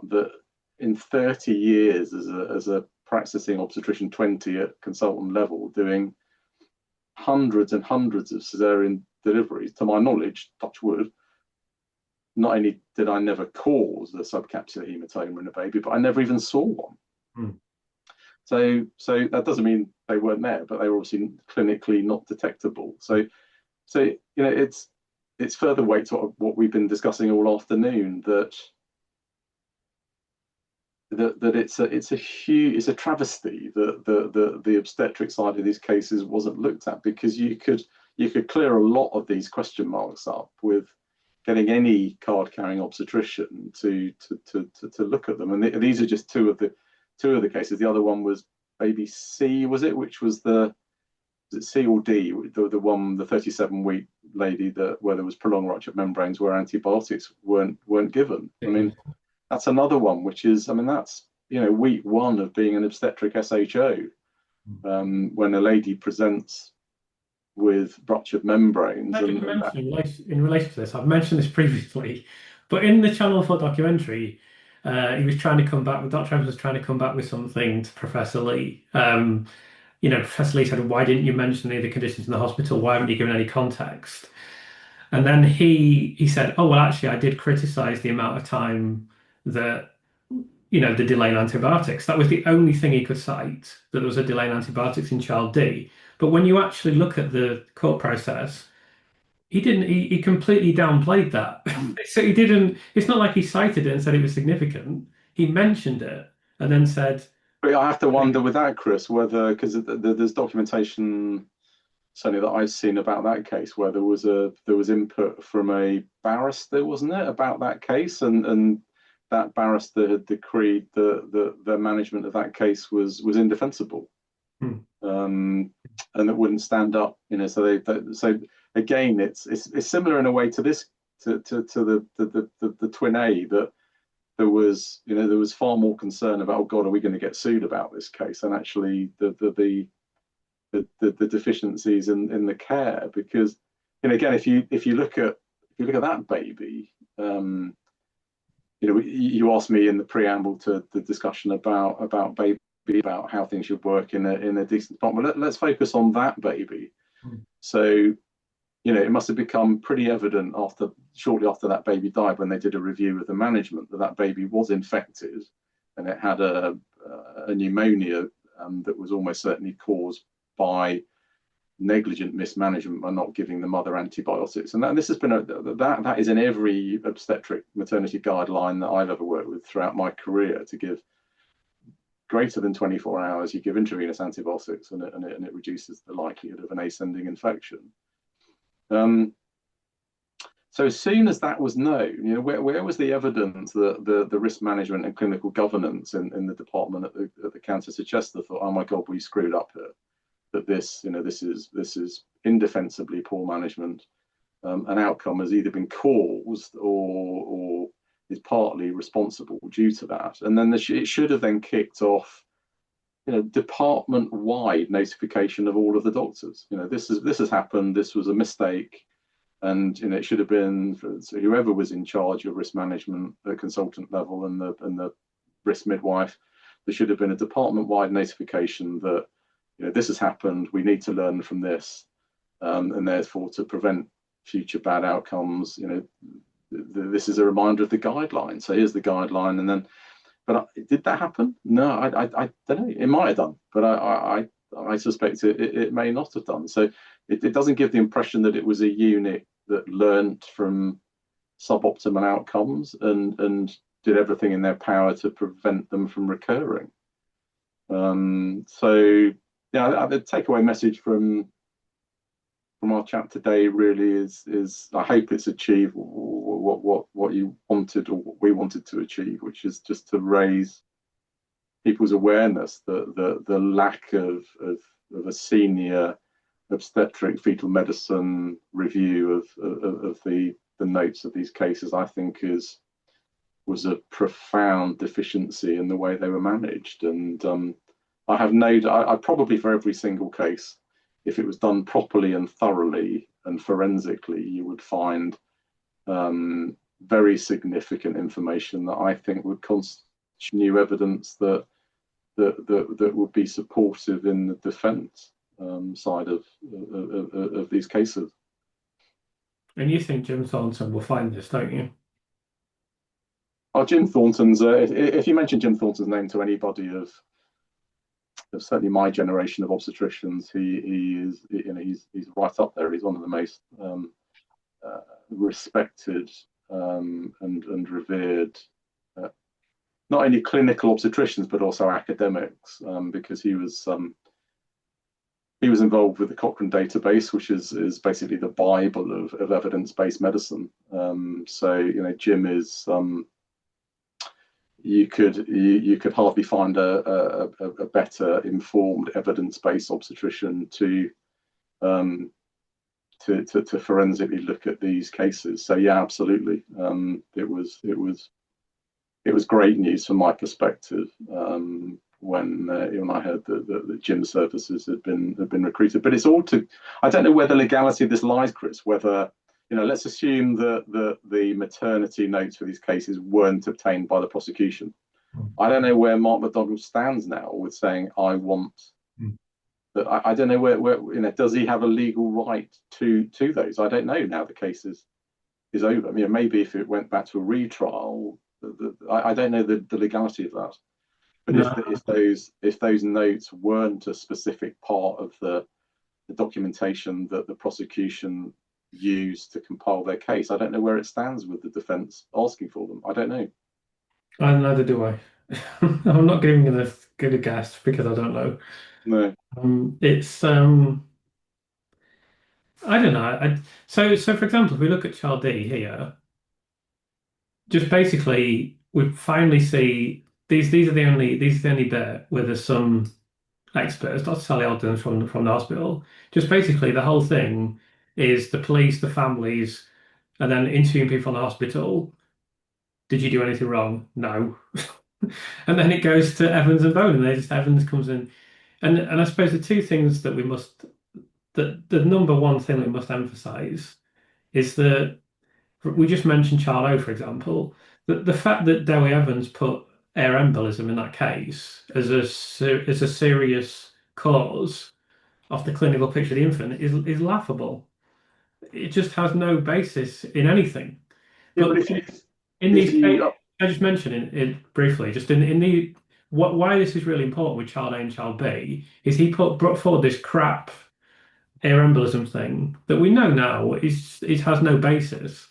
in 30 years as a practicing obstetrician, 20 at consultant level, doing hundreds and hundreds of cesarean deliveries, to my knowledge, touch wood, not only did I never cause a subcapsular hematoma in a baby, but I never even saw one. So that doesn't mean they weren't there, but they were obviously clinically not detectable. So it's further weight to what we've been discussing all afternoon, that it's a travesty that the obstetric side of these cases wasn't looked at, because you could clear a lot of these question marks up with getting any card-carrying obstetrician to look at them. And these are just two of the cases. The other one was baby C, was it? Which was was it C or D? The one, the 37-week lady where there was prolonged rupture of membranes where antibiotics weren't given. I mean, that's another one, which is, that's week one of being an obstetric SHO, when a lady presents with ruptured membranes. In relation to this, I've mentioned this previously, but in the Channel 4 documentary, he was trying to come back with Dr. Evans was trying to come back with something to Professor Lee. Professor Lee said, "Why didn't you mention any of the conditions in the hospital? Why haven't you given any context?" And then he said, "Oh well, actually, I did criticize the amount of time that the delay in antibiotics. That was the only thing he could cite, that there was a delay in antibiotics in child D. But when you actually look at the court process, he didn't. He completely downplayed that. So he didn't. It's not like he cited it and said it was significant. He mentioned it and then said." But I have to wonder with that, Chris, whether, because there's documentation certainly that I've seen about that case, where there was input from a barrister, wasn't it, about that case, and that barrister had decreed that the management of that case was indefensible. and that wouldn't stand up. So so again, it's similar in a way to this to the twin A, that there was far more concern about, oh God, are we going to get sued about this case, and actually the deficiencies in the care. Because again, if you look at that baby, you asked me in the preamble to the discussion about baby, about how things should work in a decent department. Let's focus on that baby. So it must have become pretty evident shortly after that baby died, when they did a review of the management, that baby was infected, and it had a pneumonia that was almost certainly caused by negligent mismanagement, by not giving the mother antibiotics. And this has been that is in every obstetric maternity guideline that I've ever worked with throughout my career. To give greater than 24 hours, you give intravenous antibiotics, and it reduces the likelihood of an ascending infection. So as soon as that was known, where was the evidence that the risk management and clinical governance in the department at the Cancer Chester thought, oh my God, we screwed up here, that this is indefensibly poor management. An outcome has either been caused or is partly responsible due to that. And then it should have then kicked off department-wide notification of all of the doctors. This has happened, this was a mistake. And it should have been whoever was in charge of risk management at consultant level and the risk midwife. There should have been a department-wide notification that this has happened. We need to learn from this, and therefore to prevent future bad outcomes. This is a reminder of the guideline. So here's the guideline, and then. But did that happen? No, I don't know. It might have done, but I suspect it may not have done. So it doesn't give the impression that it was a unit that learned from suboptimal outcomes and did everything in their power to prevent them from recurring. So the takeaway message from our chat today really is I hope it's achieved what you wanted, or what we wanted to achieve, which is just to raise people's awareness that the lack of a senior obstetric fetal medicine review of the notes of these cases, I think was a profound deficiency in the way they were managed. And I have I probably for every single case, if it was done properly and thoroughly and forensically, you would find very significant information that I think would constitute new evidence that would be supportive in the defence side of these cases. And you think Jim Thornton will find this, don't you? Oh, Jim Thornton's. If you mention Jim Thornton's name to anybody of certainly my generation of obstetricians, he's right up there. He's one of the most respected and revered, not only clinical obstetricians but also academics, because he was involved with the Cochrane database, which is basically the Bible of evidence-based medicine. So Jim is. You could hardly find a better informed evidence-based obstetrician to forensically look at these cases. So yeah, absolutely. It was great news from my perspective when I heard that Jim's services had been recruited. But it's all I don't know where the legality of this lies, Chris. Whether let's assume that the maternity notes for these cases weren't obtained by the prosecution. I don't know where Mark McDonald stands now with saying, I want that. I don't know where does he have a legal right to those? I don't know now the case is over. Maybe if it went back to a retrial, I don't know the legality of that. But no. if those notes weren't a specific part of the documentation that the prosecution used to compile their case, I don't know where it stands with the defence asking for them. I don't know. And neither do I. I'm not giving it as good a guess because I don't know. No. It's I don't know. So for example, if we look at Child D here, just basically we finally see these are the only bit where there's some experts, Dr. Sally Ogden from the hospital. Just basically, the whole thing is the police, the families, and then interviewing people in the hospital. Did you do anything wrong? No. And then it goes to Evans and Bone, and they just Evans comes in, and I suppose the two things that we must the number one thing we must emphasize is that we just mentioned Child O, for example, that the fact that Dewi Evans put air embolism in that case as as a serious cause of the clinical picture of the infant is laughable. It just has no basis in anything. Yeah, But but in if these you cases, I just mentioned it briefly, just in the why this is really important with Child A and Child B is he brought forward this crap air embolism thing that we know now is it has no basis.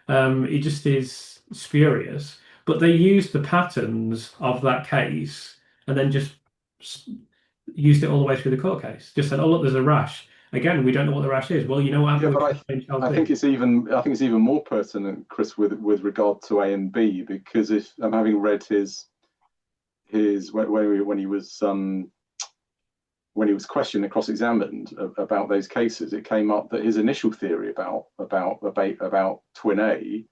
It just is spurious. But they used the patterns of that case and then just s- used it all the way through the court case. Just said, "Oh look, there's a rash." Again, we don't know what the rash is. Well, you know what yeah, happened with but Child A and Child I B. think it's even more pertinent, Chris, with regard to A and B, because if I'm having read his when he was questioned and cross-examined about those cases, it came up that his initial theory about twin A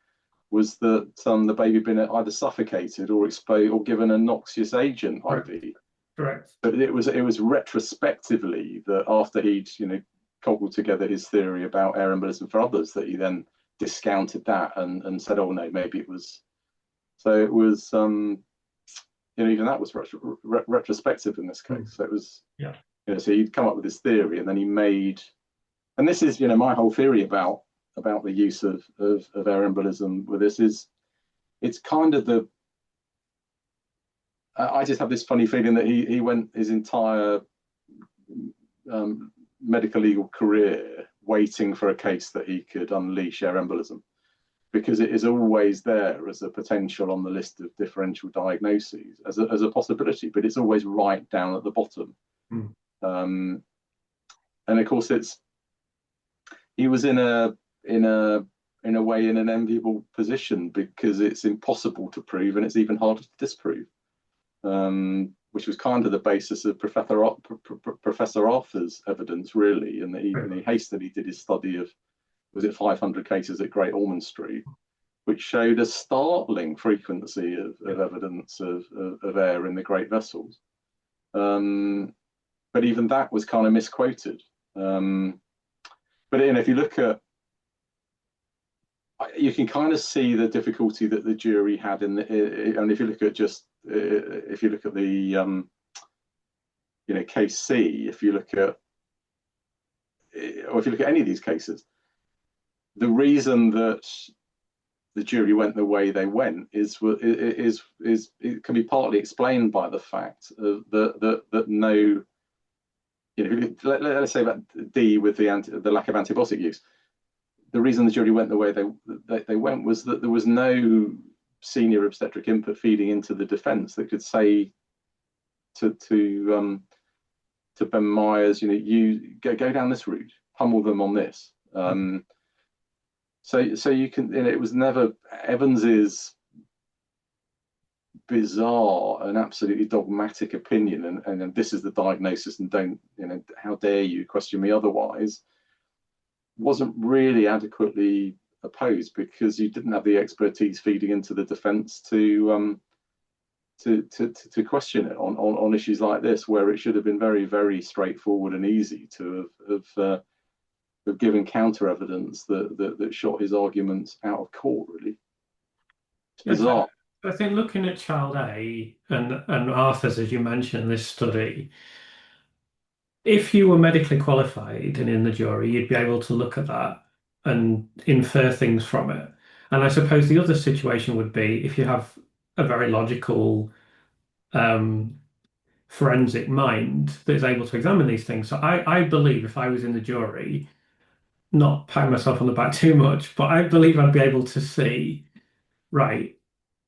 was that the baby had been either suffocated or exposed or given a noxious agent Correct. IV. Correct. But it was retrospectively that after he'd cobbled together his theory about air embolism for others that he then discounted that and said, oh no, maybe it was. So it was even that was retrospective in this Mm. case. So it was Yeah. so he'd come up with this theory and then he made, and this is my whole theory about the use of air embolism with this is it's kind of the I just have this funny feeling that he went his entire medical legal career waiting for a case that he could unleash air embolism because it is always there as a potential on the list of differential diagnoses as a possibility, but it's always right down at the bottom. Mm. And of course, he was in a way in an enviable position because it's impossible to prove and it's even harder to disprove, which was kind of the basis of Professor Arthur's evidence, really, and that he hastily did his study of, was it 500 cases at Great Ormond Street, which showed a startling frequency of evidence of air in the great vessels. But even that was kind of misquoted. But if you look at, you can kind of see the difficulty that the jury had and if you look at the case C, if you look at any of these cases, the reason that the jury went the way they went is it can be partly explained by the fact that no, let's say about D with the lack of antibiotic use. The reason the jury went the way they went was that there was no senior obstetric input feeding into the defence that could say to Ben Myers, you go down this route, pummel them on this. So you can, it was never Evans's bizarre and absolutely dogmatic opinion, and this is the diagnosis, and don't, how dare you question me otherwise, wasn't really adequately opposed because you didn't have the expertise feeding into the defence to question it on issues like this, where it should have been very, very straightforward and easy to have given counter evidence that shot his arguments out of court. Really, it's bizarre. I think looking at Child A and Arthur's, as you mentioned, this study, if you were medically qualified and in the jury, you'd be able to look at that and infer things from it. And I suppose the other situation would be if you have a very logical um, forensic mind that is able to examine these things. So I believe if I was in the jury, not pat myself on the back too much, but I believe I'd be able to see, right,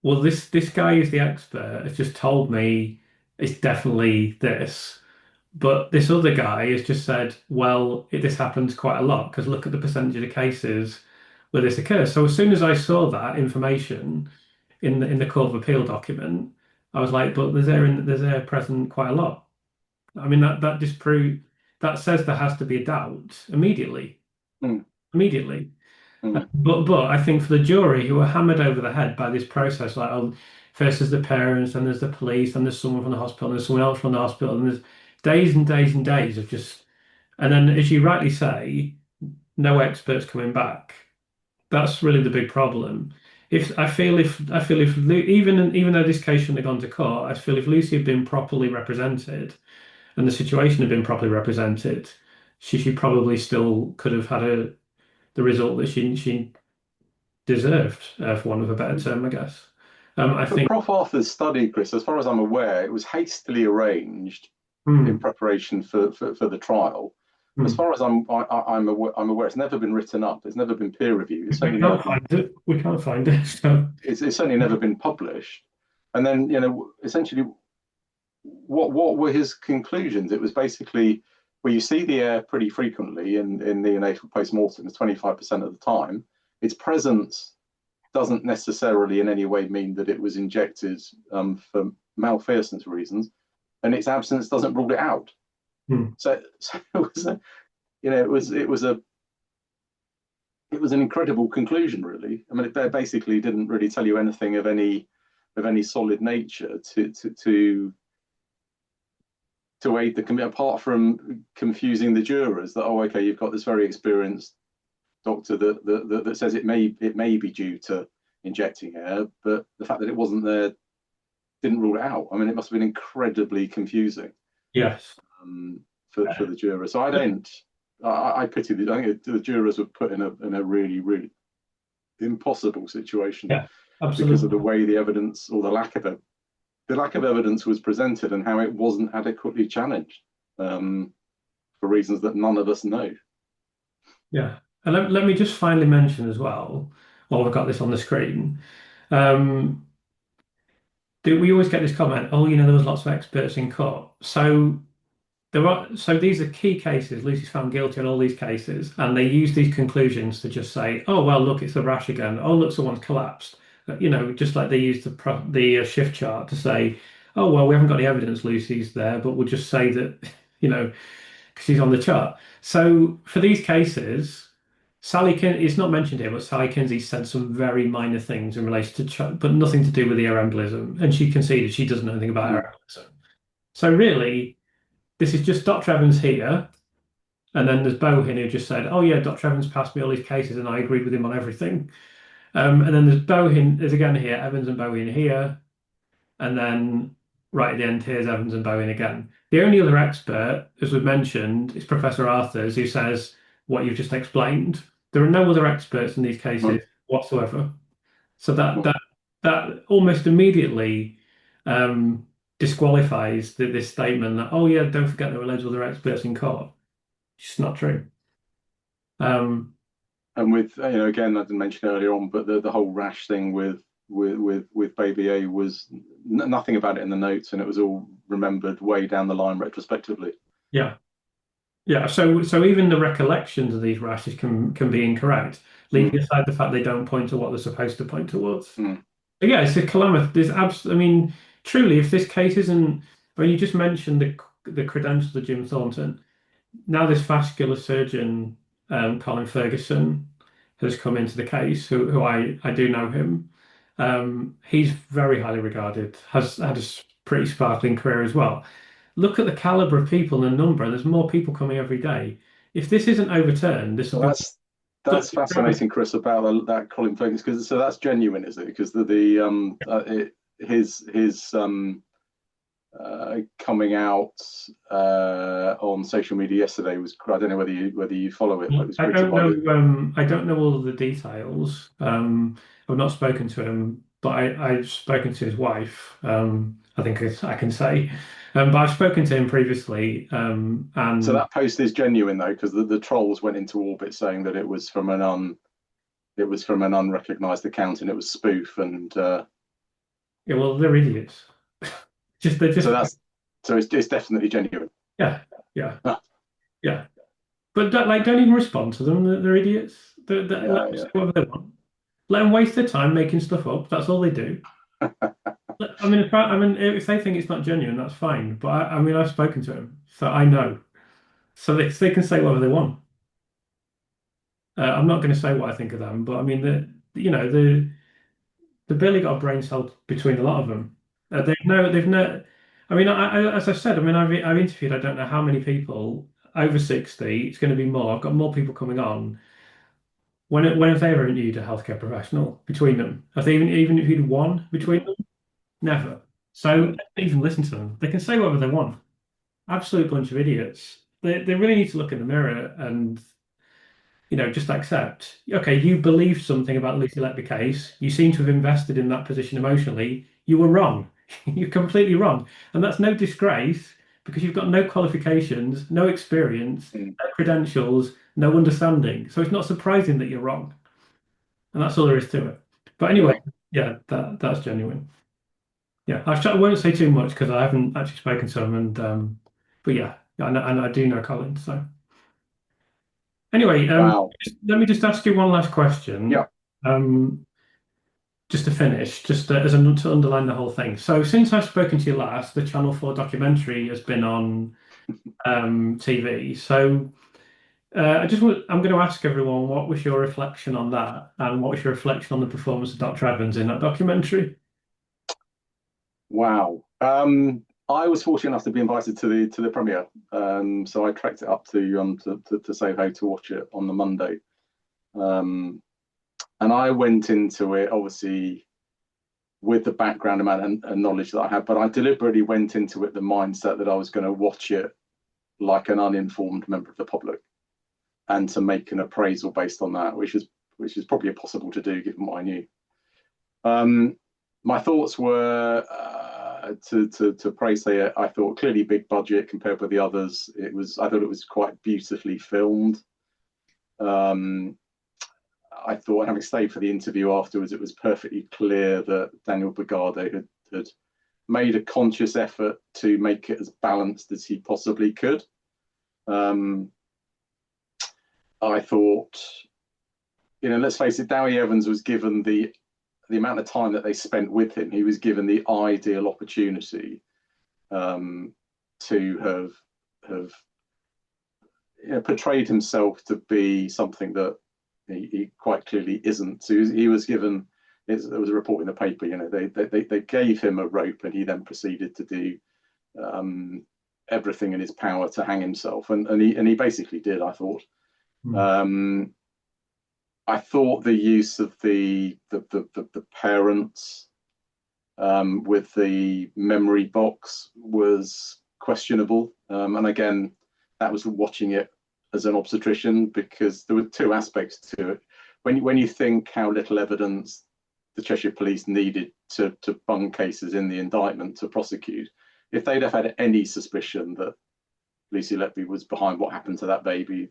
well, this guy is the expert, has just told me it's definitely this. But this other guy has just said, well, this happens quite a lot because look at the percentage of the cases where this occurs. So as soon as I saw that information in the Court of Appeal document, I was like, but there's air present quite a lot. I mean, that says there has to be a doubt immediately. Mm, Immediately. mm. But I think for the jury who are hammered over the head by this process, like, oh, first there's the parents, then there's the police, then there's someone from the hospital, and there's someone else from the hospital, and there's days and days and days of just, and then as you rightly say, no experts coming back. That's really the big problem. Even though this case shouldn't have gone to court, I feel if Lucy had been properly represented and the situation had been properly represented, she probably still could have had the result that she deserved, for want of a better term, I guess. I But think. Prof. Arthur's study, Chris, as far as I'm aware, it was hastily arranged in Hmm, preparation for the trial. As hmm. far as I'm aware, it's never been written up. It's never been peer reviewed. It's We certainly never can't been. find it. We can't find it. So, It's certainly never been published. And then, essentially, what were his conclusions? It was basically, well, you see the air pretty frequently in neonatal postmortems, 25% of the time. Its presence doesn't necessarily in any way mean that it was injected for malfeasance reasons, and its absence doesn't rule it out. hmm. So it was an incredible conclusion, really. I mean, it basically didn't really tell you anything of any solid nature to aid the committee, apart from confusing the jurors that, oh, okay, you've got this very experienced doctor that says it may be due to injecting air, but the fact that it wasn't there didn't rule it out. I mean, it must have been incredibly confusing Yes. um, for the jurors. So I pity I think the jurors were put in a really, really impossible situation Yeah, because of the absolutely. way the evidence or the lack of evidence was presented and how it wasn't adequately challenged for reasons that none of us know. Yeah. And let me just finally mention as well, while we've got this on the screen, um, we always get this comment, oh, there was lots of experts in court. So these are key cases. Lucy's found guilty on all these cases, and they use these conclusions to just say, "Oh well, look, it's the rash again. Oh look, someone's collapsed." Just like they use the shift chart to say, "Oh well, we haven't got any evidence Lucy's there, but we'll just say that, you know, because she's on the chart." So for these cases, it's not mentioned here, but Sally Kinsey said some very minor things in relation to, but nothing to do with the air embolism, and she conceded she doesn't know anything about Mm, air embolism. So really, this is just Dr. Evans here. And then there's Bohin who just said, "Oh yeah, Dr. Evans passed me all these cases, and I agreed with him on everything." And then there's again here, Evans and Bohin here, and then right at the end here's Evans and Bohin again. The only other expert, as we've mentioned, is Professor Arthurs, who says what you've just explained. There are no other experts in these mm, cases whatsoever. So that mm. that that almost immediately um, disqualifies this statement that, oh yeah, don't forget there were loads of other experts in court. It's just not true. Um, And with again, I didn't mention earlier on, but the whole rash thing with baby A was nothing about it in the notes, and it was all remembered way down the line retrospectively. yeah, yeah. So even the recollections of these rashes can be incorrect, Mm, leaving aside the fact they don't point to what they're supposed to point towards. mm, But yeah, it's a calamity. I mean, truly, if this case isn't, when you just mentioned the credentials of Jim Thornton, now this vascular surgeon, Colin Ferguson, has come into the case, who I do know him. He's very highly regarded, has had a pretty sparkling career as well. Look at the caliber of people and the number. There's more people coming every day. If this isn't overturned, this will Well, be that's such a travesty. fascinating, Chris, about that Colin Ferguson, because so that's genuine, is it? Because his coming out on social media yesterday was, I don't know whether you follow it, but it was I greeted don't by know. the I don't know all of the details. I've not spoken to him, but I've spoken to his wife. I think I can say, but I've spoken to him previously, So and that post is genuine though, because the trolls went into orbit saying that it was from an unrecognized account and it was spoof, and yeah, well, they're idiots. They're so just it's definitely genuine. yeah, yeah, Ah, yeah. But don't even respond to them. They're idiots. Let yeah, them say yeah. whatever they want. Let them waste their time making stuff up. That's all they do. I mean, if they think it's not genuine, that's fine. But I mean, I've spoken to him, so I know. So they can say whatever they want. I'm not going to say what I think of them, but I mean, they've barely got a brain cell between a lot of them. They've no. I mean, as I said, I mean, I've interviewed I don't know how many people over 60. It's going to be more. I've got more people coming on. When have they ever interviewed a healthcare professional between them? Have they even interviewed one between them? Never. So Mm. even listen to them. They can say whatever they want. Absolute bunch of idiots. They really need to look in the mirror and just accept. Okay, you believe something about Lucy Letby case. You seem to have invested in that position emotionally. You were wrong. You're completely wrong, and that's no disgrace because you've got no qualifications, no experience, Mm. no credentials, no understanding. So it's not surprising that you're wrong, and that's all there is to it. But anyway, Yeah. yeah, that's genuine. Yeah, I won't say too much because I haven't actually spoken to him, but yeah, and I do know Colin. So anyway, Wow. let me just ask you one last question, Yeah. um, just to finish, just to underline the whole thing. So since I've spoken to you last, the Channel 4 documentary has been on TV. So I'm going to ask everyone what was your reflection on that, and what was your reflection on the performance of Dr. Evans in that documentary? Wow. I was fortunate enough to be invited to the premiere, so I trekked it up to Soho to watch it on the Monday. Um, and I went into it obviously with the background amount and knowledge that I had, but I deliberately went into it the mindset that I was going to watch it like an uninformed member of the public and to make an appraisal based on that, which is probably impossible to do given what I knew. My thoughts were to praise it. I thought clearly big budget compared with the others. I thought it was quite beautifully filmed. Um, I thought, having stayed for the interview afterwards, it was perfectly clear that Daniel Bugado had made a conscious effort to make it as balanced as he possibly could. Um, I thought, let's face it, Dewi Evans was given the amount of time that they spent with him. He was given the ideal opportunity to have portrayed himself to be something that he quite clearly isn't. So he was given. There was a report in the paper. They gave him a rope, and he then proceeded to do everything in his power to hang himself, and he basically did. Hmm. Um, I thought the use of the parents with the memory box was questionable. And again, that was watching it as an obstetrician because there were two aspects to it. When you think how little evidence the Cheshire Police needed to bung cases in the indictment to prosecute, if they'd have had any suspicion that Lucy Letby was behind what happened to that baby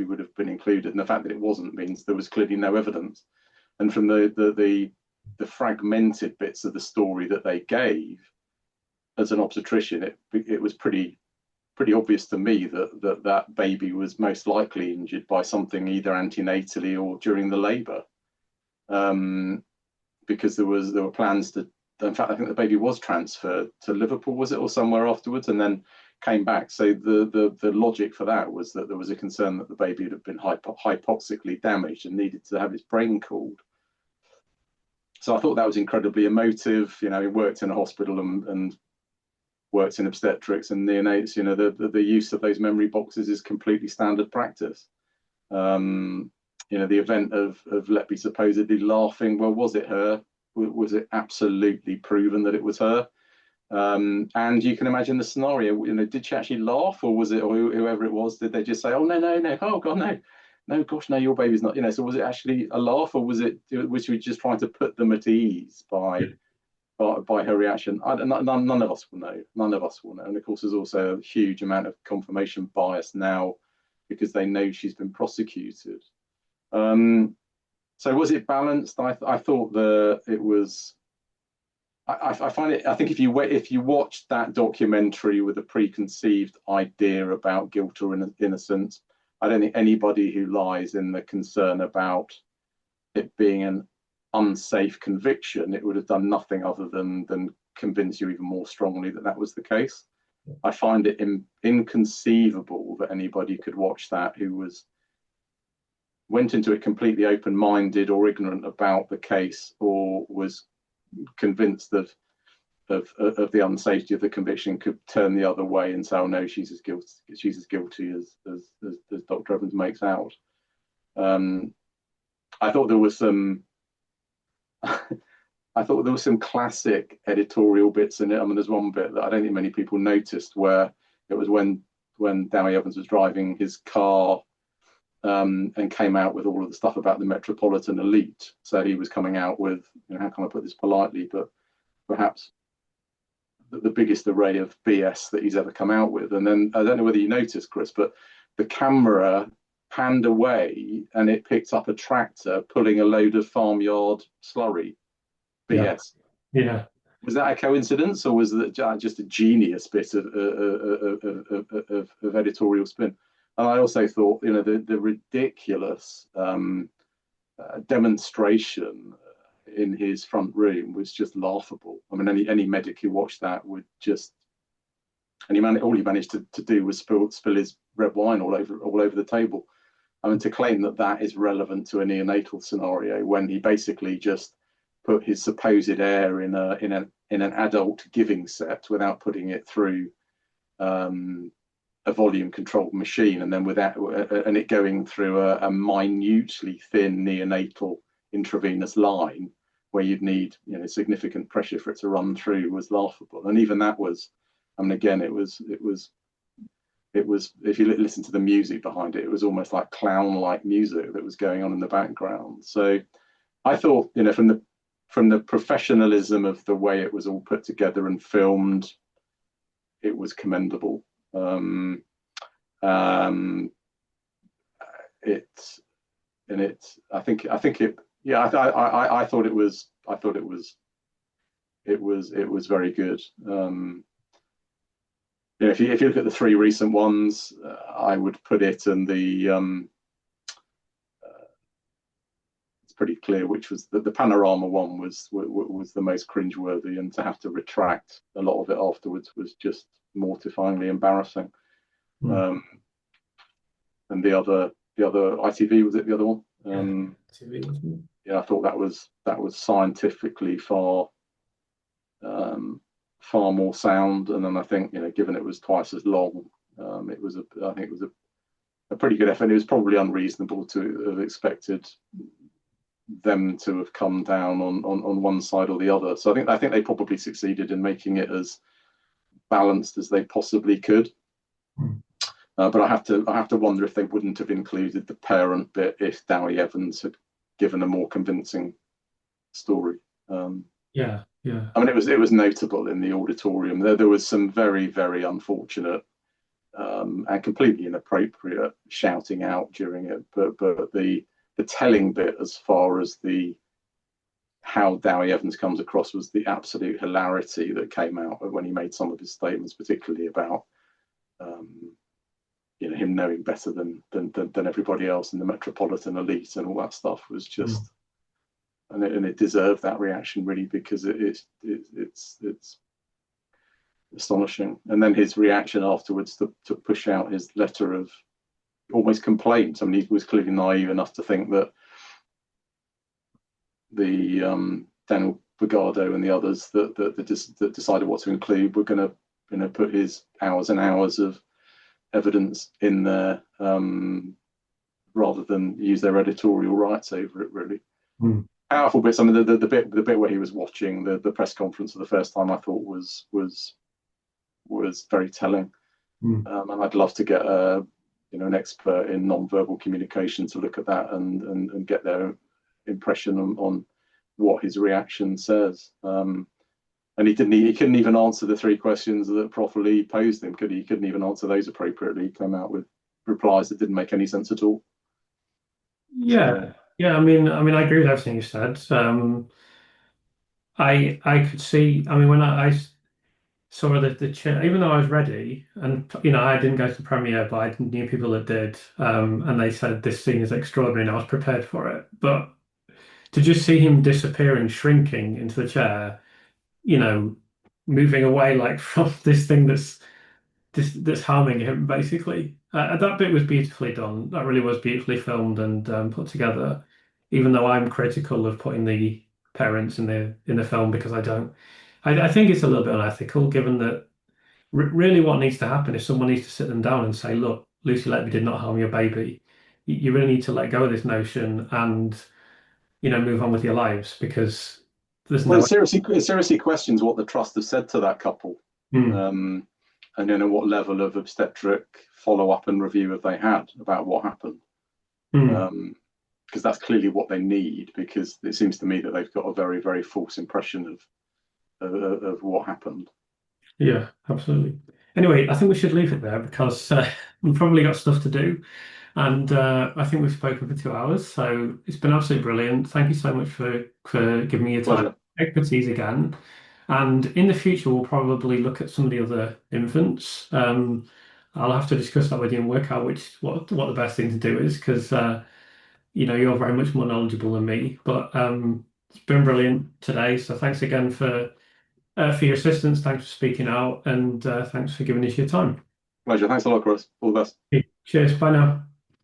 would have been included. And the fact that it wasn't means there was clearly no evidence. And from the fragmented bits of the story that they gave as an obstetrician, it was pretty obvious to me that baby was most likely injured by something either antenatally or during the labour, because there were plans to. In fact, I think the baby was transferred to Liverpool, was it, or somewhere afterwards, and then came back. So the logic for that was that there was a concern that the baby had been hypoxically damaged and needed to have its brain cooled. So I thought that was incredibly emotive. He worked in a hospital and worked in obstetrics and neonates. The use of those memory boxes is completely standard practice. The event of Letby supposedly laughing. Well, was it her? Was it absolutely proven that it was her? And you can imagine the scenario. Did she actually laugh, or was it, or whoever it was? Did they just say, "Oh no, no, no! Oh God, no! No, gosh, no! Your baby's not." So was it actually a laugh, or was she just trying to put them at ease by her reaction? None of us will know. None of us will know. And of course, there's also a huge amount of confirmation bias now because they know she's been prosecuted. So was it balanced? I thought that it was. I find it. I think if you watch that documentary with a preconceived idea about guilt or innocence, I don't think anybody who lies in the concern about it being an unsafe conviction, it would have done nothing other than convince you even more strongly that that was the case. I find it inconceivable that anybody could watch that who went into it completely open-minded or ignorant about the case, or was convinced of the unsafety of the conviction, could turn the other way and say, "Oh no, she's as guilty as Dr. Evans makes out." I thought there was some. I thought there was some classic editorial bits in it. I mean, there's one bit that I don't think many people noticed, where it was when Dewi Evans was driving his car, and came out with all of the stuff about the metropolitan elite. So he was coming out with, how can I put this politely, but perhaps the biggest array of BS that he's ever come out with. And then, I don't know whether you noticed, Chris, but the camera panned away and it picked up a tractor pulling a load of farmyard slurry BS. Yeah. Was that a coincidence, or was it just a genius bit of editorial spin? And I also thought, the ridiculous demonstration in his front room was just laughable. I mean, any medic who watched that would just, and all he managed to do was spill his red wine all over the table. I mean, to claim that is relevant to a neonatal scenario, when he basically just put his supposed heir in an adult giving set without putting it through a volume controlled machine, and then and it going through a minutely thin neonatal intravenous line where you'd need significant pressure for it to run through, was laughable. And even that was, I mean, again, it was if you listen to the music behind it, it was almost like clown-like music that was going on in the background. So I thought, from the professionalism of the way it was all put together and filmed, it was commendable. I thought it was very good. If you look at the three recent ones, I would put it in the it's pretty clear which was the panorama one was the most cringeworthy, and to have to retract a lot of it afterwards was just mortifyingly embarrassing. And the other ITV, was it the other one? TV. Yeah, I thought that was scientifically far more sound. And then I think, given it was twice as long, I think it was a pretty good effort. It was probably unreasonable to have expected them to have come down on one side or the other. So I think they probably succeeded in making it as balanced as they possibly could. But I have to wonder if they wouldn't have included the parent bit if Dewi Evans had given a more convincing story. Yeah. I mean, it was notable in the auditorium. There was some very, very unfortunate and completely inappropriate shouting out during it. But the telling bit, as far as how Dewi Evans comes across, was the absolute hilarity that came out when he made some of his statements, particularly about him knowing better than everybody else in the metropolitan elite and all that stuff. Was just, and it deserved that reaction, really, because it's astonishing. And then his reaction afterwards to push out his letter of almost complaint. I mean, he was clearly naive enough to think that the Daniel Bogado and the others that decided what to include were going to put his hours and hours of evidence in there, rather than use their editorial rights over it, really. Powerful bits. I mean, the bit where he was watching the press conference for the first time, I thought was very telling. And I'd love to get an expert in non-verbal communication to look at that and get their impression on what his reaction says. And he couldn't even answer the three questions that Prof. Lee posed him, could he? He couldn't even answer those appropriately. He came out with replies that didn't make any sense at all. Yeah. I mean, I agree with everything you said. I could see. I mean, when I saw the even though I was ready, and I didn't go to the premiere, but I knew people that did, and they said this scene is extraordinary, and I was prepared for it. But to just see him disappearing, shrinking into the chair, you know, moving away like from this thing that's harming him, basically. That bit was beautifully done. That really was beautifully filmed and put together. Even though I'm critical of putting the parents in the film because I don't, I think it's a little bit unethical, given that really what needs to happen is someone needs to sit them down and say, look, Lucy Letby did not harm your baby. You really need to let go of this notion and move on with your lives because there's Well, no. it seriously questions what the trust has said to that couple, Hmm, um, and what level of obstetric follow up and review have they had about what happened. hmm. Because that's clearly what they need. Because it seems to me that they've got a very, very false impression of what happened. Yeah, absolutely. Anyway, I think we should leave it there because we've probably got stuff to do. And I think we've spoken for 2 hours. So it's been absolutely brilliant. Thank you so much for giving me your time, Pleasure. expertise again. And in the future, we'll probably look at some of the other infants. I'll have to discuss that with you and work out what the best thing to do is because you're very much more knowledgeable than me. But it's been brilliant today. So thanks again for your assistance. Thanks for speaking out, and thanks for giving us your time. Pleasure. Thanks a lot, Chris. All the best. Cheers. Bye now.